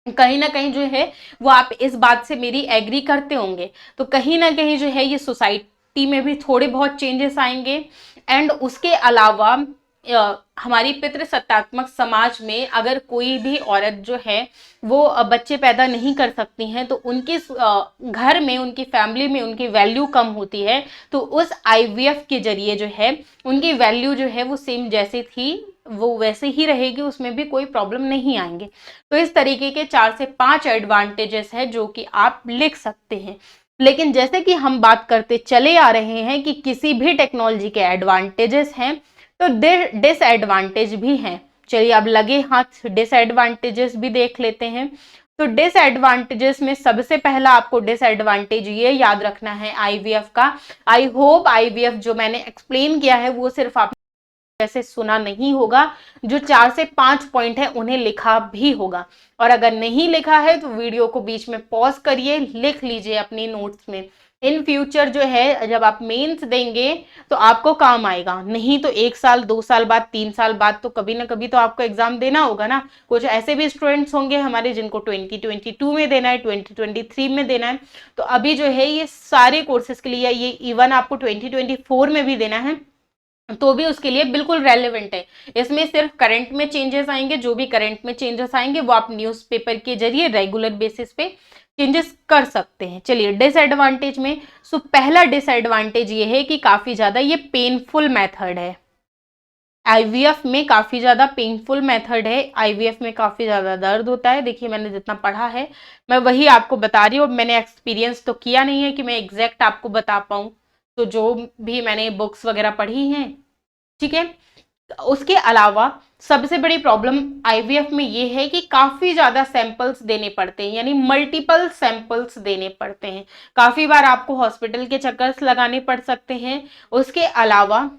कहीं ना कहीं जो है वो आप इस बात से मेरी एग्री करते होंगे। तो कहीं ना कहीं जो है ये सोसाइटी में भी थोड़े बहुत चेंजेस आएंगे। एंड उसके अलावा हमारी पितृसत्तात्मक समाज में अगर कोई भी औरत जो है वो बच्चे पैदा नहीं कर सकती हैं, तो उनके घर में, उनकी फैमिली में उनकी वैल्यू कम होती है, तो उस आईवीएफ के जरिए जो है उनकी वैल्यू जो है वो सेम जैसे थी वो वैसे ही रहेगी, उसमें भी कोई प्रॉब्लम नहीं आएंगे। तो इस तरीके के 4 से 5 एडवांटेजेस है जो कि आप लिख सकते हैं। लेकिन जैसे कि हम बात करते चले आ रहे हैं कि किसी भी टेक्नोलॉजी के एडवांटेजेस हैं तो डिसएडवांटेज भी हैं। चलिए अब लगे हाथ डिसएडवांटेजेस भी देख लेते हैं। तो डिसएडवांटेजेस में सबसे पहला आपको डिसएडवांटेज ये याद रखना है आईवीएफ का। आई होप आईवीएफ जो मैंने एक्सप्लेन किया है वो सिर्फ आप जैसे सुना नहीं होगा, जो 4 से 5 पॉइंट है उन्हें लिखा भी होगा। और अगर नहीं लिखा है तो वीडियो को बीच में पॉज करिए, लिख लीजिए अपनी नोट्स में। इन फ्यूचर जो है जब आप मेंस देंगे तो आपको काम आएगा, नहीं तो 1 साल 2 साल बाद 3 साल बाद तो कभी ना कभी तो आपको एग्जाम देना होगा ना। कुछ ऐसे भी स्टूडेंट्स होंगे हमारे जिनको 2022 में देना है, 2023 में देना है, तो अभी जो है ये सारे कोर्सेज के लिए, ये इवन आपको 2024 में भी देना है, तो भी उसके लिए बिल्कुल रेलेवेंट है। इसमें सिर्फ करंट में चेंजेस आएंगे, जो भी करंट में चेंजेस आएंगे वो आप न्यूज़पेपर के जरिए रेगुलर बेसिस पे चेंजेस कर सकते हैं। चलिए डिसएडवांटेज में, सो पहला डिसएडवांटेज ये है कि काफी ज्यादा ये पेनफुल मेथड है। आईवीएफ में काफी ज्यादा पेनफुल मेथड है, आईवीएफ में काफी ज्यादा दर्द होता है। देखिए मैंने जितना पढ़ा है मैं वही आपको बता रही हूँ, मैंने एक्सपीरियंस तो किया नहीं है कि मैं एग्जैक्ट आपको बता पाऊँ, तो जो भी मैंने बुक्स वगैरह पढ़ी हैं, ठीक है। उसके अलावा सबसे बड़ी प्रॉब्लम आईवीएफ में ये है कि काफी ज्यादा सैंपल्स देने पड़ते हैं, यानी मल्टीपल सैंपल्स देने पड़ते हैं। काफी बार आपको हॉस्पिटल के चक्कर्स लगाने पड़ सकते हैं। उसके अलावा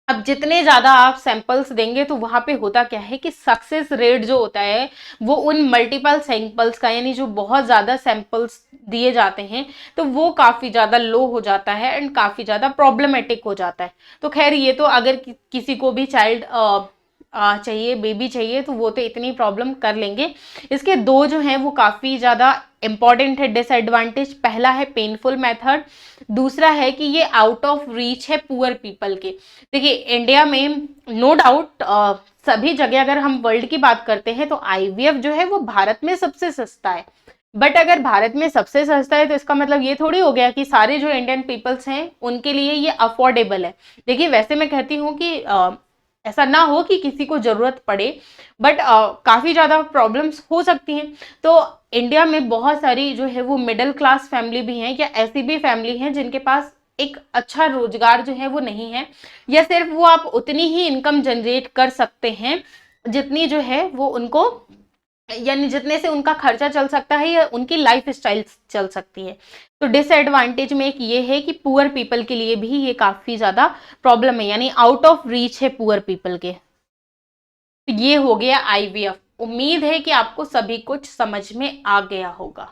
अब जितने ज्यादा आप सैंपल्स देंगे तो वहां पे होता क्या है कि सक्सेस रेट जो होता है वो उन मल्टीपल सैंपल्स का, यानी जो बहुत ज्यादा सैंपल्स दिए जाते हैं तो वो काफी ज्यादा लो हो जाता है एंड काफी ज्यादा प्रॉब्लमेटिक हो जाता है। तो खैर ये तो अगर किसी को भी चाइल्ड चाहिए, बेबी चाहिए, तो वो तो इतनी प्रॉब्लम कर लेंगे। इसके दो जो हैं वो काफी ज्यादा इंपॉर्टेंट है डिसएडवांटेज। पहला है पेनफुल मेथड, दूसरा है कि ये आउट ऑफ रीच है पुअर पीपल के। देखिए इंडिया में नो डाउट सभी जगह अगर हम वर्ल्ड की बात करते हैं तो आईवीएफ जो है वो भारत में सबसे सस्ता है। बट अगर भारत में सबसे सस्ता है तो इसका मतलब ये थोड़ी हो गया कि सारे जो इंडियन पीपल्स हैं उनके लिए ये अफोर्डेबल है। देखिए वैसे मैं कहती हूँ कि ऐसा ना हो कि किसी को जरूरत पड़े, बट काफी ज्यादा प्रॉब्लम्स हो सकती हैं। तो इंडिया में बहुत सारी जो है वो मिडिल क्लास फैमिली भी हैं, या ऐसी भी फैमिली हैं जिनके पास एक अच्छा रोजगार जो है वो नहीं है, या सिर्फ वो आप उतनी ही इनकम जनरेट कर सकते हैं जितनी जो है वो उनको, यानी जितने से उनका खर्चा चल सकता है या उनकी लाइफ स्टाइल चल सकती है। तो डिसएडवांटेज में एक ये है कि पुअर पीपल के लिए भी ये काफी ज्यादा प्रॉब्लम है, यानी आउट ऑफ रीच है पुअर पीपल के। तो ये हो गया आईवीएफ। उम्मीद है कि आपको सभी कुछ समझ में आ गया होगा।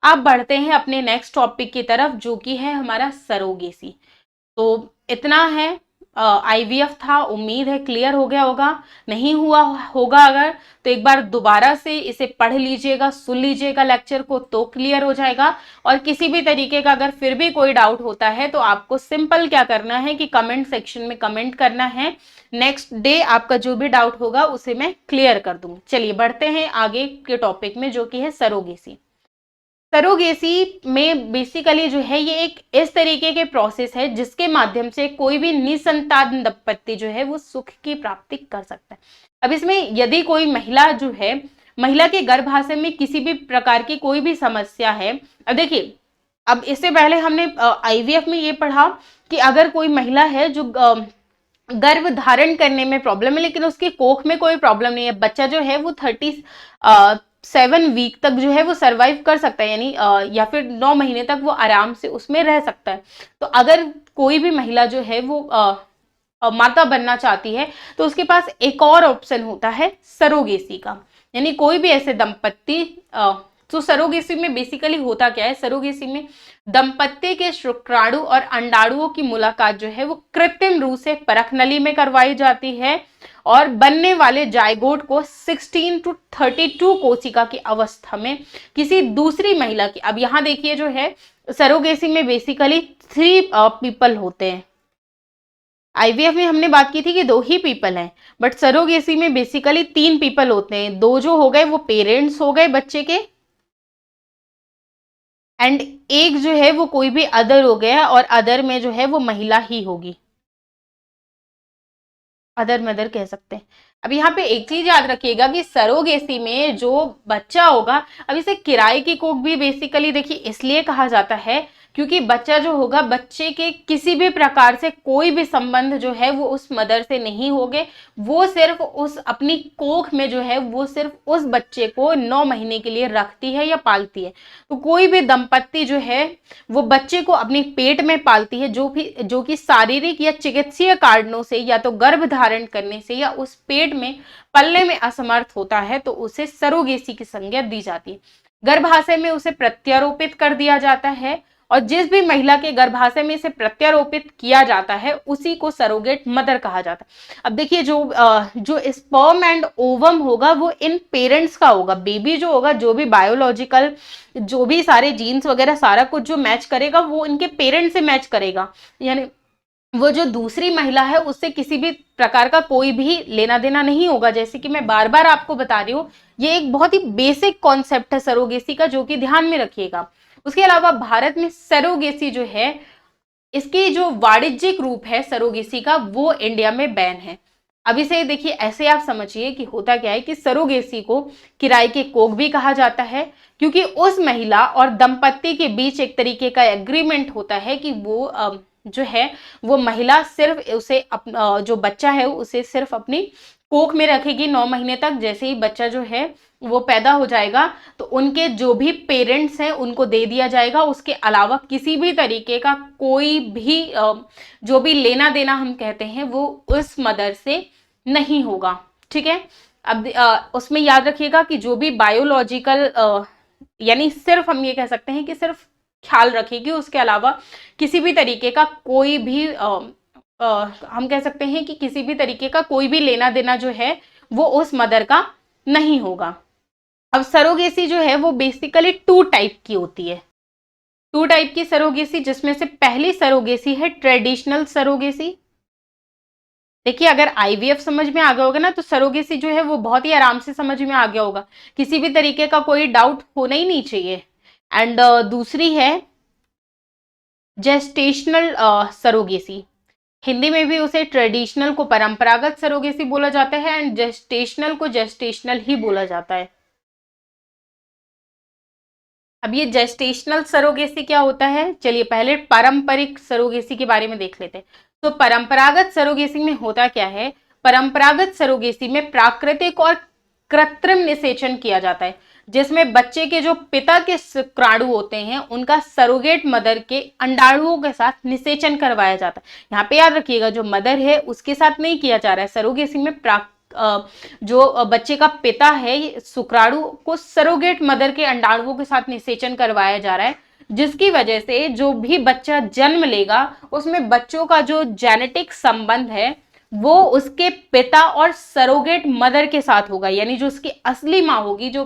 अब बढ़ते हैं अपने नेक्स्ट टॉपिक की तरफ, जो कि है हमारा सरोगेसी। तो इतना है, आईवीएफ था, उम्मीद है क्लियर हो गया होगा। नहीं हुआ होगा अगर तो एक बार दोबारा से इसे पढ़ लीजिएगा, सुन लीजिएगा लेक्चर को, तो क्लियर हो जाएगा। और किसी भी तरीके का अगर फिर भी कोई डाउट होता है तो आपको सिंपल क्या करना है कि कमेंट सेक्शन में कमेंट करना है। नेक्स्ट डे आपका जो भी डाउट होगा उसे मैं क्लियर कर दूंगी। चलिए बढ़ते हैं आगे के टॉपिक में, जो कि है सरोगेसी। सरोगेसी में बेसिकली जो है ये एक इस तरीके के प्रोसेस है जिसके माध्यम से कोई भी निसंतान दंपत्ति जो है वो सुख की प्राप्ति कर सकता है। अब इसमें यदि कोई महिला जो है, महिला के गर्भाशय में किसी भी प्रकार की कोई भी समस्या है। अब देखिए, अब इससे पहले हमने आईवीएफ में ये पढ़ा कि अगर कोई महिला है जो गर्भ धारण करने में प्रॉब्लम है लेकिन उसकी कोख में कोई प्रॉब्लम नहीं है, बच्चा जो है वो 37 वीक तक जो है वो सरवाइव कर सकता है, यानी या फिर 9 महीने तक वो आराम से उसमें रह सकता है। तो अगर कोई भी महिला जो है वो माता बनना चाहती है तो उसके पास एक और ऑप्शन होता है सरोगेसी का, यानी कोई भी ऐसे दंपत्ति। तो सरोगेसी में बेसिकली होता क्या है, सरोगेसी में दंपत्ति के शुक्राणु और अंडाणुओं की मुलाकात जो है वो कृत्रिम रूप से परख नली में करवाई जाती है और बनने वाले जायगोट को 16 to 32 कोशिका की अवस्था में किसी दूसरी महिला की, अब यहां देखिए जो है सरोगेसी में बेसिकली 3 पीपल होते हैं। आईवीएफ में हमने बात की थी कि 2 ही पीपल हैं, बट सरोगेसी में बेसिकली 3 पीपल होते हैं। 2 जो हो गए वो पेरेंट्स हो गए बच्चे के, एंड एक जो है वो कोई भी अदर हो गया, और अदर में जो है वो महिला ही होगी, अदर मदर कह सकते हैं। अब यहाँ पे एक चीज याद रखिएगा कि सरोगेसी में जो बच्चा होगा, अब इसे किराए की कोख भी बेसिकली देखिए इसलिए कहा जाता है क्योंकि बच्चा जो होगा, बच्चे के किसी भी प्रकार से कोई भी संबंध जो है वो उस मदर से नहीं होंगे। वो सिर्फ उस अपनी कोख में जो है वो सिर्फ उस बच्चे को 9 महीने के लिए रखती है या पालती है। तो कोई भी दंपत्ति जो है वो बच्चे को अपने पेट में पालती है, जो कि शारीरिक या चिकित्सीय कारणों से या तो गर्भ धारण करने से या उस पेट में पलने में असमर्थ होता है तो उसे सरोगेसी की संज्ञा दी जाती है। गर्भाशय में उसे प्रत्यारोपित कर दिया जाता है, और जिस भी महिला के गर्भाशय में इसे प्रत्यारोपित किया जाता है उसी को सरोगेट मदर कहा जाता है। अब देखिए जो स्पर्म एंड ओवम होगा वो इन पेरेंट्स का होगा। बेबी जो होगा, जो भी बायोलॉजिकल, जो भी सारे जीन्स वगैरह सारा कुछ जो मैच करेगा वो इनके पेरेंट्स से मैच करेगा, यानी वो जो दूसरी महिला है उससे किसी भी प्रकार का कोई भी लेना देना नहीं होगा। जैसे कि मैं बार बार आपको बता रही हूँ, ये एक बहुत ही बेसिक कॉन्सेप्ट है सरोगेसी का, जो कि ध्यान में रखिएगा। उसके अलावा भारत में सरोगेसी जो है, इसकी जो वाणिज्यिक रूप है सरोगेसी का, वो इंडिया में बैन है। अब इसे देखिए ऐसे आप समझिए कि होता क्या है कि सरोगेसी को किराए के कोख भी कहा जाता है, क्योंकि उस महिला और दंपत्ति के बीच एक तरीके का एग्रीमेंट होता है कि वो जो है वो महिला सिर्फ उसे जो बच्चा है उसे सिर्फ अपनी कोख में रखेगी 9 महीने तक। जैसे ही बच्चा जो है वो पैदा हो जाएगा तो उनके जो भी पेरेंट्स हैं उनको दे दिया जाएगा। उसके अलावा किसी भी तरीके का कोई भी जो भी लेना देना हम कहते हैं वो उस मदर से नहीं होगा। ठीक है। अब उसमें याद रखिएगा कि जो भी बायोलॉजिकल यानी सिर्फ हम ये कह सकते हैं कि सिर्फ ख्याल रखेगी, उसके अलावा किसी भी तरीके का कोई भी हम कह सकते हैं कि किसी भी तरीके का कोई भी लेना देना जो है वो उस मदर का नहीं होगा। अब सरोगेसी जो है वो बेसिकली 2 टाइप की होती है। 2 टाइप की सरोगेसी, जिसमें से पहली सरोगेसी है ट्रेडिशनल सरोगेसी। देखिए अगर आईवीएफ समझ में आ गया होगा ना तो सरोगेसी जो है वो बहुत ही आराम से समझ में आ गया होगा, किसी भी तरीके का कोई डाउट होना ही नहीं चाहिए। एंड दूसरी है जेस्टेशनल सरोगेसी। हिंदी में भी उसे ट्रेडिशनल को परंपरागत सरोगेसी बोला जाता है एंड जेस्टेशनल को जेस्टेशनल ही बोला जाता है। अब ये जेस्टेशनल सरोगेसी क्या होता है, चलिए पहले पारंपरिक सरोगेसी के बारे में देख लेते हैं। तो परंपरागत सरोगेसी में होता क्या है, परंपरागत सरोगेसी में प्राकृतिक और कृत्रिम निषेचन किया जाता है, जिसमें बच्चे के जो पिता के शुक्राणु होते हैं उनका सरोगेट मदर के अंडाणुओं के साथ निषेचन करवाया जाता है। यहाँ पे याद रखिएगा जो मदर है उसके साथ नहीं किया जा रहा है, सरोगेसी में जो बच्चे का पिता है शुक्राणु को सरोगेट मदर के अंडाणुओं के साथ निषेचन करवाया जा रहा है, जिसकी वजह से जो भी बच्चा जन्म लेगा उसमें बच्चों का जो जेनेटिक संबंध है वो उसके पिता और सरोगेट मदर के साथ होगा, यानी जो उसकी असली माँ होगी जो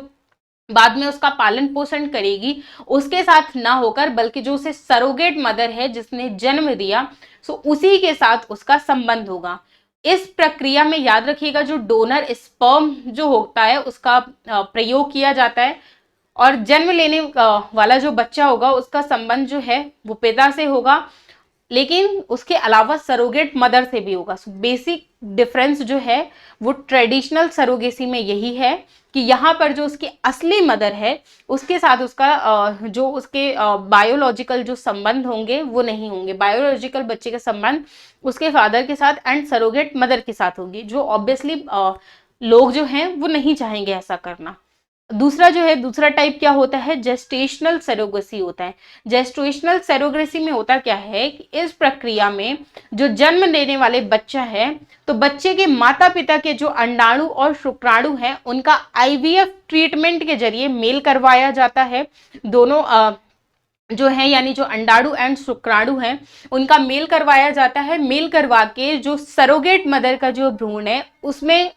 बाद में उसका पालन पोषण करेगी उसके साथ ना होकर, बल्कि जो उसे सरोगेट मदर है जिसने जन्म दिया सो उसी के साथ उसका संबंध होगा। इस प्रक्रिया में याद रखिएगा जो डोनर स्पर्म जो होता है उसका प्रयोग किया जाता है और जन्म लेने वाला जो बच्चा होगा उसका संबंध जो है वो पिता से होगा, लेकिन उसके अलावा सरोगेट मदर से भी होगा। सो बेसिक डिफरेंस जो है वो ट्रेडिशनल सरोगेसी में यही है कि यहाँ पर जो उसकी असली मदर है उसके साथ उसका जो उसके बायोलॉजिकल जो संबंध होंगे वो नहीं होंगे। बायोलॉजिकल बच्चे के संबंध उसके फादर के साथ एंड सरोगेट मदर के साथ होंगी, जो ऑब्वियसली लोग जो हैं वो नहीं चाहेंगे ऐसा करना। दूसरा जो है, दूसरा टाइप क्या होता है, जेस्टेशनल सरोगेसी होता है। जेस्टेशनल सरोगेसी में होता क्या है कि इस प्रक्रिया में जो जन्म लेने वाले बच्चा है तो बच्चे के माता पिता के जो अंडाणु और शुक्राणु हैं उनका आईवीएफ ट्रीटमेंट के जरिए मेल करवाया जाता है। दोनों जो है यानी जो अंडाणु एंड शुक्राणु हैं उनका मेल करवाया जाता है। मेल करवा के जो सरोगेट मदर का जो भ्रूण है उसमें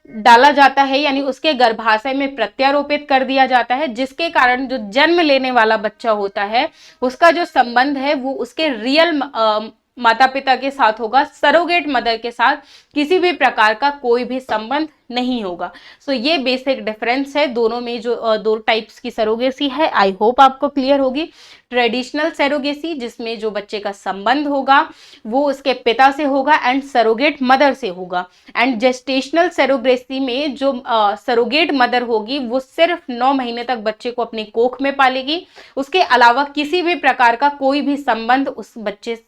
डाला जाता है, यानी उसके गर्भाशय में प्रत्यारोपित कर दिया जाता है, जिसके कारण जो जन्म लेने वाला बच्चा होता है उसका जो संबंध है वो उसके रियल माता पिता के साथ होगा, सरोगेट मदर के साथ किसी भी प्रकार का कोई भी संबंध नहीं होगा। सो ये बेसिक डिफरेंस है दोनों में, जो दो टाइप्स की सरोगेसी है। आई होप आपको क्लियर होगी। ट्रेडिशनल सरोगेसी जिसमें जो बच्चे का संबंध होगा वो उसके पिता से होगा एंड सरोगेट मदर से होगा, एंड जेस्टेशनल सरोगेसी में जो सरोगेट मदर होगी वो सिर्फ 9 महीने तक बच्चे को अपनी कोख में पालेगी, उसके अलावा किसी भी प्रकार का कोई भी संबंध उस बच्चे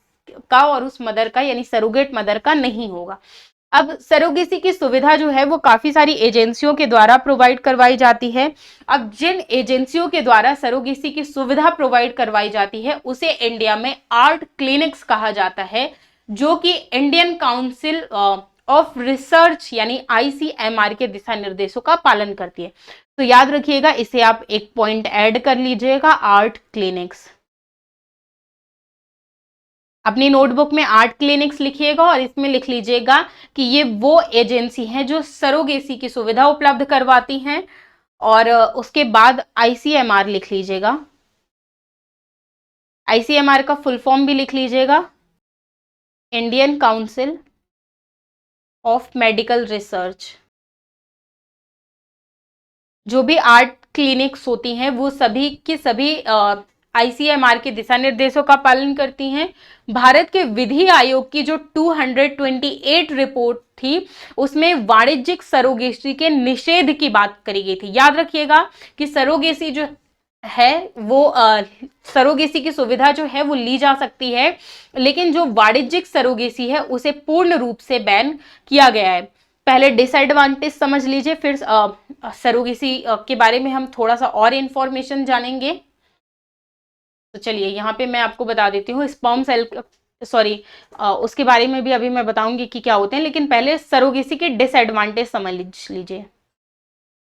का और उस मदर का यानी सरोगेट मदर का नहीं होगा। अब सरोगेसी की सुविधा जो है वो काफी सारी एजेंसियों के द्वारा प्रोवाइड करवाई जाती है। अब जिन एजेंसियों के द्वारा सरोगेसी की सुविधा प्रोवाइड करवाई जाती है उसे इंडिया में आर्ट क्लिनिक्स कहा जाता है, जो कि इंडियन काउंसिल ऑफ रिसर्च यानी ICMR के दिशा निर्देशों का पालन करती है। तो याद रखिएगा, इसे आप एक पॉइंट ऐड कर लीजिएगा, आर्ट क्लिनिक्स। अपनी नोटबुक में आर्ट क्लिनिक्स लिखिएगा और इसमें लिख लीजिएगा कि ये वो एजेंसी हैं जो सरोगेसी की सुविधा उपलब्ध करवाती हैं, और उसके बाद ICMR लिख लीजिएगा। ICMR का फुल फॉर्म भी लिख लीजिएगा, Indian council of medical research. जो भी आर्ट क्लिनिक्स होती हैं वो सभी की सभी ICMR के दिशा निर्देशों का पालन करती हैं। भारत के विधि आयोग की जो 228 रिपोर्ट थी उसमें वाणिज्यिक सरोगेसी के निषेध की बात करी गई थी। याद रखिएगा कि सरोगेसी जो है वो सरोगेसी की सुविधा जो है वो ली जा सकती है, लेकिन जो वाणिज्यिक सरोगेसी है उसे पूर्ण रूप से बैन किया गया है। पहले डिसएडवांटेज समझ लीजिए, फिर सरोगेसी के बारे में हम थोड़ा सा और इंफॉर्मेशन जानेंगे। तो चलिए यहाँ पे मैं आपको बता देती हूँ स्पर्म सेल, सॉरी, उसके बारे में भी अभी मैं बताऊंगी कि क्या होते हैं, लेकिन पहले सरोगेसी के डिसएडवांटेज समझ लीजिए।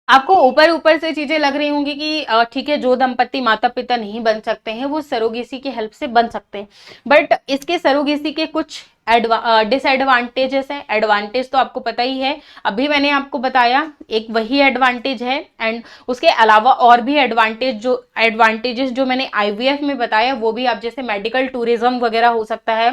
आपको ऊपर ऊपर से चीजें लग रही होंगी कि ठीक है, जो दंपत्ति माता पिता नहीं बन सकते हैं वो सरोगेसी की हेल्प से बन सकते हैं, बट इसके सरोगेसी के कुछ डिसएडवांटेजेस हैं। एडवांटेज तो आपको पता ही है, अभी मैंने आपको बताया, एक वही एडवांटेज है, एंड उसके अलावा और भी एडवांटेजेस जो मैंने आईवीएफ में बताया वो भी आप, जैसे मेडिकल टूरिज्म वगैरह हो सकता है,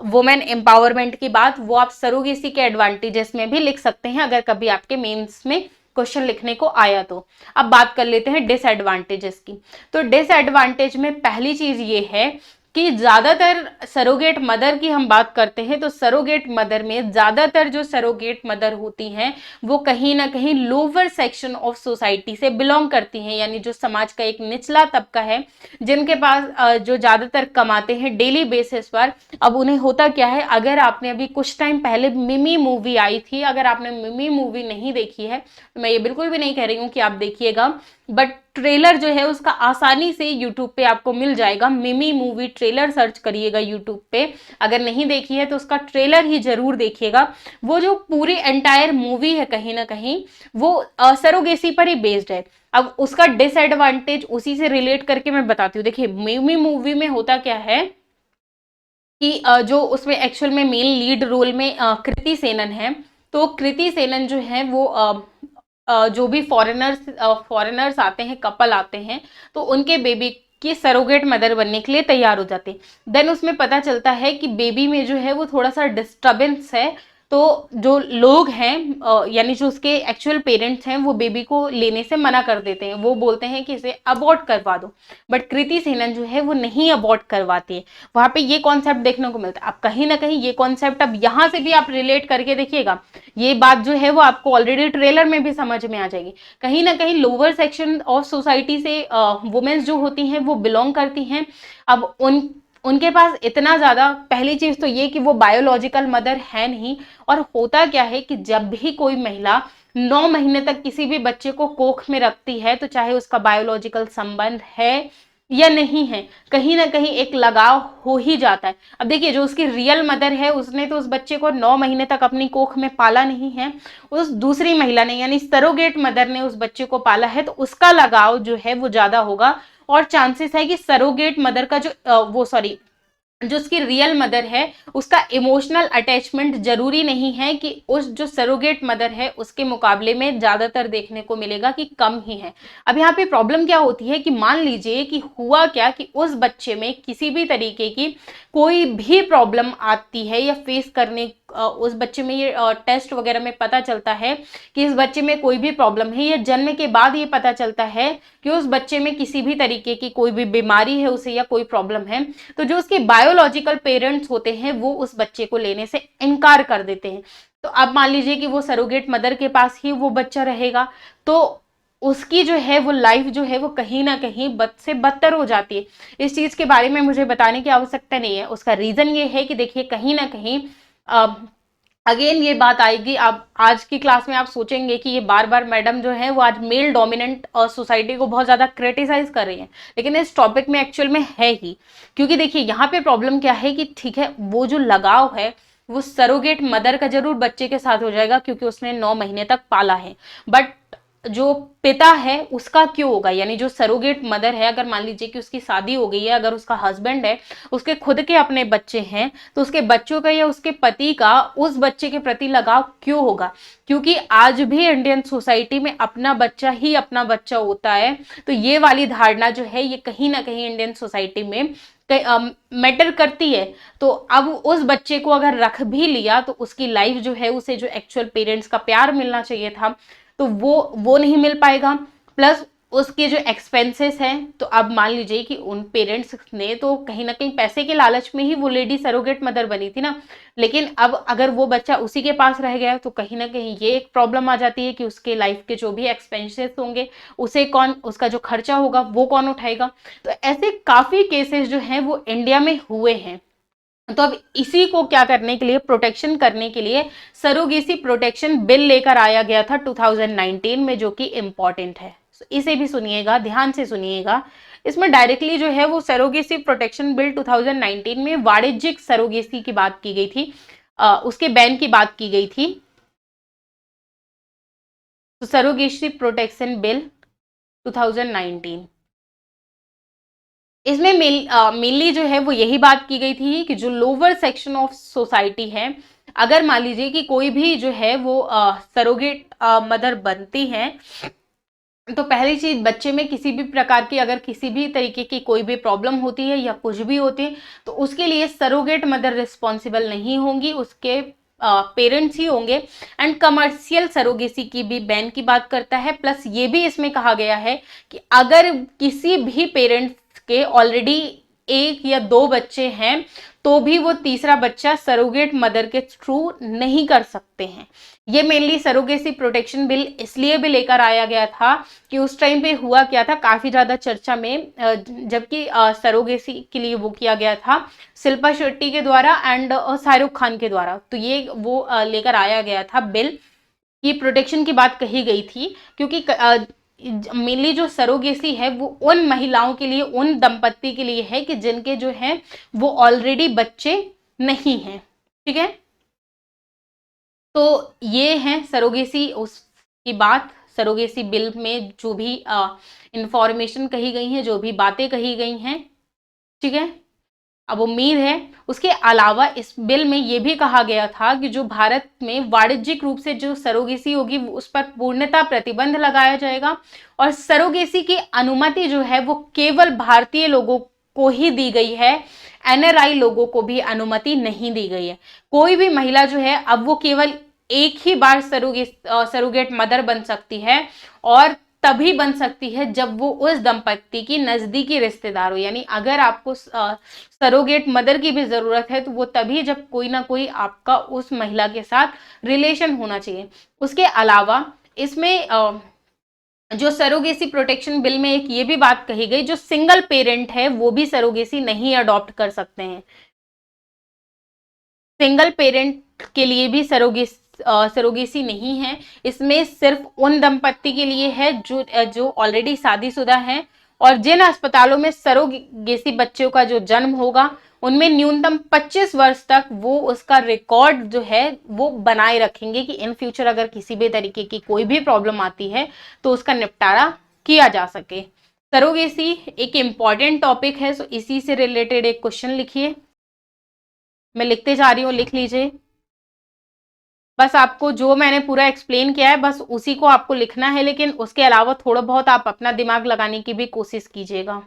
वुमेन एम्पावरमेंट की बात, वो आप सरोगेसी के एडवांटेजेस में भी लिख सकते हैं अगर कभी आपके मेंस में क्वेश्चन लिखने को आया तो। अब बात कर लेते हैं डिसएडवांटेजेस की। तो डिसएडवांटेज में पहली चीज ये है कि ज्यादातर सरोगेट मदर की हम बात करते हैं तो सरोगेट मदर में ज्यादातर जो सरोगेट मदर होती हैं वो कहीं ना कहीं लोअर सेक्शन ऑफ सोसाइटी से बिलोंग करती हैं, यानी जो समाज का एक निचला तबका है, जिनके पास जो ज्यादातर कमाते हैं डेली बेसिस पर। अब उन्हें होता क्या है, अगर आपने अभी कुछ टाइम पहले मिमी मूवी आई थी, अगर आपने मिमी मूवी नहीं देखी है तो मैं ये बिल्कुल भी नहीं कह रही हूँ कि आप देखिएगा, बट ट्रेलर जो है उसका आसानी से यूट्यूब पे आपको मिल जाएगा। मिमी मूवी ट्रेलर सर्च करिएगा यूट्यूब पे, अगर नहीं देखी है तो उसका ट्रेलर ही जरूर देखिएगा। वो जो पूरी एंटायर मूवी है कहीं ना कहीं वो सरोगेसी पर ही बेस्ड है। अब उसका डिसएडवांटेज उसी से रिलेट करके मैं बताती हूँ। देखिए मिमी मूवी में होता क्या है कि जो उसमें एक्चुअल में मेन लीड रोल में कृति सेनन है, तो कृति सेनन जो है वो जो भी फॉरेनर्स आते हैं, कपल आते हैं, तो उनके बेबी की सरोगेट मदर बनने के लिए तैयार हो जाते हैं। देन उसमें पता चलता है कि बेबी में जो है वो थोड़ा सा डिस्टर्बेंस है, तो जो लोग हैं यानी जो उसके एक्चुअल पेरेंट्स हैं वो बेबी को लेने से मना कर देते हैं, वो बोलते हैं कि इसे अबॉर्ट करवा दो, बट कृति सेनन जो है वो नहीं अबॉर्ट करवाती है। वहां पे ये कॉन्सेप्ट देखने को मिलता है। अब कहीं ना कहीं ये कॉन्सेप्ट अब यहाँ से भी आप रिलेट करके देखिएगा, ये बात जो है वो आपको ऑलरेडी ट्रेलर में भी समझ में आ जाएगी। कहीं ना कहीं लोअर सेक्शन ऑफ सोसाइटी से वुमेन्स जो होती हैं वो बिलोंग करती हैं। अब उनके पास इतना ज्यादा, पहली चीज तो ये कि वो बायोलॉजिकल मदर है नहीं, और होता क्या है कि जब भी कोई महिला 9 महीने तक किसी भी बच्चे को कोख में रखती है, तो चाहे उसका बायोलॉजिकल संबंध है या नहीं है, कहीं ना कहीं एक लगाव हो ही जाता है। अब देखिए जो उसकी रियल मदर है उसने तो उस बच्चे को 9 महीने तक अपनी कोख में पाला नहीं है, उस दूसरी महिला ने यानी सरोगेट मदर ने उस बच्चे को पाला है, तो उसका लगाव जो है वो ज्यादा होगा, और चांसेस है कि सरोगेट मदर का जो उसकी रियल मदर है उसका इमोशनल अटैचमेंट जरूरी नहीं है कि उस जो सरोगेट मदर है उसके मुकाबले में ज्यादातर देखने को मिलेगा कि कम ही है। अब यहाँ पे प्रॉब्लम क्या होती है कि मान लीजिए कि हुआ क्या कि उस बच्चे में किसी भी तरीके की कोई भी प्रॉब्लम आती है या फेस करने उस बच्चे में ये टेस्ट वगैरह में पता चलता है कि इस बच्चे में कोई भी प्रॉब्लम है, या जन्म के बाद ये पता चलता है कि उस बच्चे में किसी भी तरीके की कोई भी बीमारी है उसे या कोई प्रॉब्लम है, तो जो उसके बायोलॉजिकल पेरेंट्स होते हैं वो उस बच्चे को लेने से इनकार कर देते हैं। तो अब मान लीजिए कि वो सरोगेट मदर के पास ही वो बच्चा रहेगा, तो उसकी जो है वो लाइफ जो है वो कहीं ना कहीं बद से बदतर हो जाती है। इस चीज के बारे में मुझे बताने की आवश्यकता नहीं है, उसका रीजन ये है कि देखिए कहीं ना कहीं अगेन ये बात आएगी। आप आज की क्लास में आप सोचेंगे कि ये बार बार मैडम जो है वो आज मेल डोमिनेंट सोसाइटी को बहुत ज्यादा क्रिटिसाइज कर रही हैं, लेकिन इस टॉपिक में एक्चुअल में है ही, क्योंकि देखिए यहाँ पे प्रॉब्लम क्या है कि ठीक है वो जो लगाव है वो सरोगेट मदर का जरूर बच्चे के साथ हो जाएगा क्योंकि उसने 9 महीने तक पाला है, बट जो पिता है उसका क्यों होगा, यानी जो सरोगेट मदर है, अगर मान लीजिए कि उसकी शादी हो गई है, अगर उसका हस्बैंड है, उसके खुद के अपने बच्चे हैं, तो उसके बच्चों का या उसके पति का उस बच्चे के प्रति लगाव क्यों होगा? क्योंकि आज भी इंडियन सोसाइटी में अपना बच्चा ही अपना बच्चा होता है। तो ये वाली धारणा जो है ये कहीं ना कहीं इंडियन सोसाइटी में मैटर करती है। तो अब उस बच्चे को अगर रख भी लिया तो उसकी लाइफ जो है उसे जो एक्चुअल पेरेंट्स का प्यार मिलना चाहिए था तो वो नहीं मिल पाएगा। प्लस उसके जो एक्सपेंसेस हैं, तो अब मान लीजिए कि उन पेरेंट्स ने तो कहीं ना कहीं पैसे के लालच में ही वो लेडी सरोगेट मदर बनी थी ना, लेकिन अब अगर वो बच्चा उसी के पास रह गया तो कहीं ना कहीं ये एक प्रॉब्लम आ जाती है कि उसके लाइफ के जो भी एक्सपेंसेस होंगे उसे कौन, उसका जो खर्चा होगा वो कौन उठाएगा। तो ऐसे काफी केसेस जो हैं वो इंडिया में हुए हैं। तो अब इसी को क्या करने के लिए, प्रोटेक्शन करने के लिए सरोगेसी प्रोटेक्शन बिल लेकर आया गया था 2019 में, जो कि इंपॉर्टेंट है। इसे भी सुनिएगा, ध्यान से सुनिएगा। इसमें डायरेक्टली जो है वो सरोगेसी प्रोटेक्शन बिल 2019 में वाणिज्यिक सरोगेसी की बात की गई थी, उसके बैन की बात की गई थी। तो सरोगेसी प्रोटेक्शन बिल 2019, इसमें मेनली जो है वो यही बात की गई थी कि जो लोअर सेक्शन ऑफ सोसाइटी है, अगर मान लीजिए कि कोई भी जो है वो सरोगेट मदर बनती है, तो पहली चीज, बच्चे में किसी भी प्रकार की अगर किसी भी तरीके की कोई भी प्रॉब्लम होती है या कुछ भी होती है, तो उसके लिए सरोगेट मदर रिस्पॉन्सिबल नहीं होंगी, उसके पेरेंट्स ही होंगे। एंड कमर्शियल सरोगेसी की भी बैन की बात करता है। प्लस ये भी इसमें कहा गया है कि अगर किसी भी पेरेंट्स के ऑलरेडी एक या दो बच्चे हैं तो भी वो तीसरा बच्चा सरोगेट मदर के थ्रू नहीं कर सकते हैं। ये मेनली सरोगेसी प्रोटेक्शन बिल इसलिए भी लेकर आया गया था कि उस टाइम पे हुआ क्या था, काफी ज्यादा चर्चा में, जबकि सरोगेसी के लिए वो किया गया था शिल्पा शेट्टी के द्वारा एंड शाहरुख खान के द्वारा। तो ये वो लेकर आया गया था बिल, ये प्रोटेक्शन की बात कही गई थी, क्योंकि मेनली जो सरोगेसी है वो उन महिलाओं के लिए, उन दंपत्ति के लिए है कि जिनके जो है वो ऑलरेडी बच्चे नहीं हैं। ठीक है, तो ये है सरोगेसी उसकी बात। सरोगेसी बिल में जो भी इंफॉर्मेशन कही गई है, जो भी बातें कही गई हैं, ठीक है। अब उम्मीद है, उसके अलावा इस बिल में यह भी कहा गया था कि जो भारत में वाणिज्यिक रूप से जो सरोगेसी होगी उस पर पूर्णतः प्रतिबंध लगाया जाएगा, और सरोगेसी की अनुमति जो है वो केवल भारतीय लोगों को ही दी गई है, एनआरआई लोगों को भी अनुमति नहीं दी गई है। कोई भी महिला जो है अब वो केवल एक ही बार सरोगेट मदर बन सकती है, और तभी बन सकती है जब वो उस दंपत्ति की नजदीकी रिश्तेदार हो। यानी अगर आपको सरोगेट मदर की भी जरूरत है तो वो तभी जब कोई ना कोई आपका उस महिला के साथ रिलेशन होना चाहिए। उसके अलावा इसमें जो सरोगेसी प्रोटेक्शन बिल में एक ये भी बात कही गई, जो सिंगल पेरेंट है वो भी सरोगेसी नहीं अडॉप्ट कर सकते हैं। सिंगल पेरेंट के लिए भी सरोगेसी नहीं है, इसमें सिर्फ उन दंपत्ति के लिए है जो ऑलरेडी शादीशुदा हैं, और जिन अस्पतालों में सरोगेसी बच्चों का जो जन्म होगा उनमें न्यूनतम 25 वर्ष तक वो उसका रिकॉर्ड जो है वो बनाए रखेंगे कि इन फ्यूचर अगर किसी भी तरीके की कोई भी प्रॉब्लम आती है तो उसका निपटारा किया जा सके। सरोगेसी एक इंपॉर्टेंट टॉपिक है, सो इसी से रिलेटेड एक क्वेश्चन लिखिए। मैं लिखते जा रही हूँ, लिख लीजिए। बस आपको जो मैंने पूरा एक्सप्लेन किया है बस उसी को आपको लिखना है, लेकिन उसके अलावा थोड़ा बहुत आप अपना दिमाग लगाने की भी कोशिश कीजिएगा।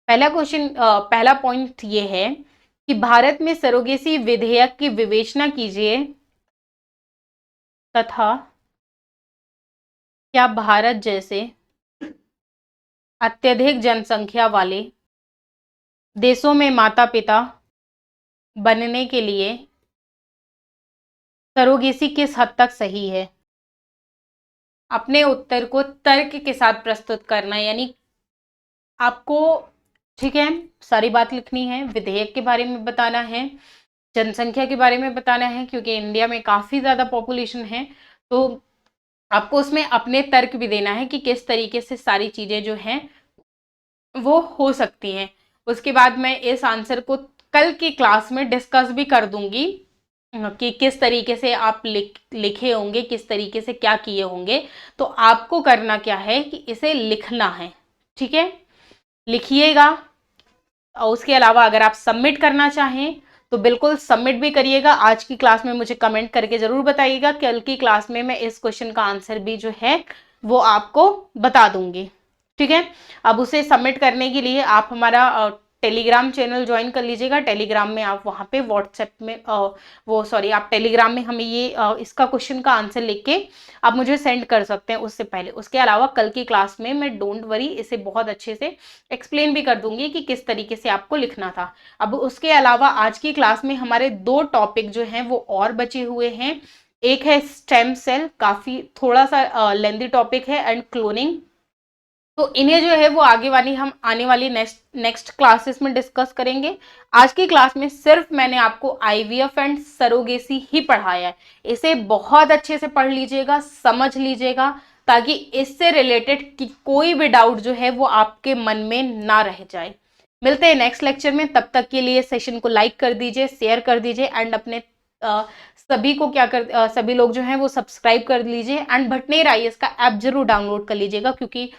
पहला क्वेश्चन, पहला पॉइंट ये है कि भारत में सरोगेसी विधेयक की विवेचना कीजिए तथा क्या भारत जैसे अत्यधिक जनसंख्या वाले देशों में माता पिता बनने के लिए सरोगेसी किस हद तक सही है। अपने उत्तर को तर्क के साथ प्रस्तुत करना है, यानी आपको, ठीक है, सारी बात लिखनी है, विधेयक के बारे में बताना है, जनसंख्या के बारे में बताना है, क्योंकि इंडिया में काफी ज्यादा पॉपुलेशन है, तो आपको उसमें अपने तर्क भी देना है कि किस तरीके से सारी चीजें जो हैं वो हो सकती हैं। उसके बाद मैं इस आंसर को कल की क्लास में डिस्कस भी कर दूंगी कि किस तरीके से आप लिखे होंगे, किस तरीके से क्या किए होंगे। तो आपको करना क्या है कि इसे लिखना है, ठीक है, लिखिएगा। और उसके अलावा अगर आप सबमिट करना चाहें तो बिल्कुल सबमिट भी करिएगा। आज की क्लास में मुझे कमेंट करके जरूर बताइएगा। कल की क्लास में मैं इस क्वेश्चन का आंसर भी जो है वो आपको बता दूंगी, ठीक है। अब उसे सबमिट करने के लिए आप हमारा टेलीग्राम चैनल ज्वाइन कर लीजिएगा। टेलीग्राम में आप वहाँ पे व्हाट्सएप में आप टेलीग्राम में हमें ये इसका क्वेश्चन का आंसर लिख के आप मुझे सेंड कर सकते हैं उससे पहले। उसके अलावा कल की क्लास में मैं डोंट वरी इसे बहुत अच्छे से एक्सप्लेन भी कर दूंगी कि किस तरीके से आपको लिखना था। अब उसके अलावा आज की क्लास में हमारे 2 टॉपिक जो हैं वो और बचे हुए हैं। एक है स्टेम सेल, काफी थोड़ा सा लेंथी टॉपिक है, एंड क्लोनिंग। तो इन्हें जो है वो आने वाली नेक्स्ट क्लासेस में डिस्कस करेंगे। आज की क्लास में सिर्फ मैंने आपको आईवीएफ एंड सरोगेसी ही पढ़ाया है। इसे बहुत अच्छे से पढ़ लीजिएगा, समझ लीजिएगा, ताकि इससे रिलेटेड कोई भी डाउट जो है वो आपके मन में ना रह जाए। मिलते हैं नेक्स्ट लेक्चर में, तब तक के लिए सेशन को लाइक कर दीजिए, शेयर कर दीजिए, एंड अपने सभी को सभी लोग जो हैं वो सब्सक्राइब कर लीजिए, एंड भटनेर आईएएस का ऐप जरूर डाउनलोड कर लीजिएगा, क्योंकि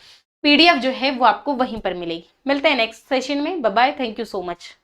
पीडीएफ जो है वो आपको वहीं पर मिलेगी। मिलते हैं नेक्स्ट सेशन में। Bye bye, thank you so much.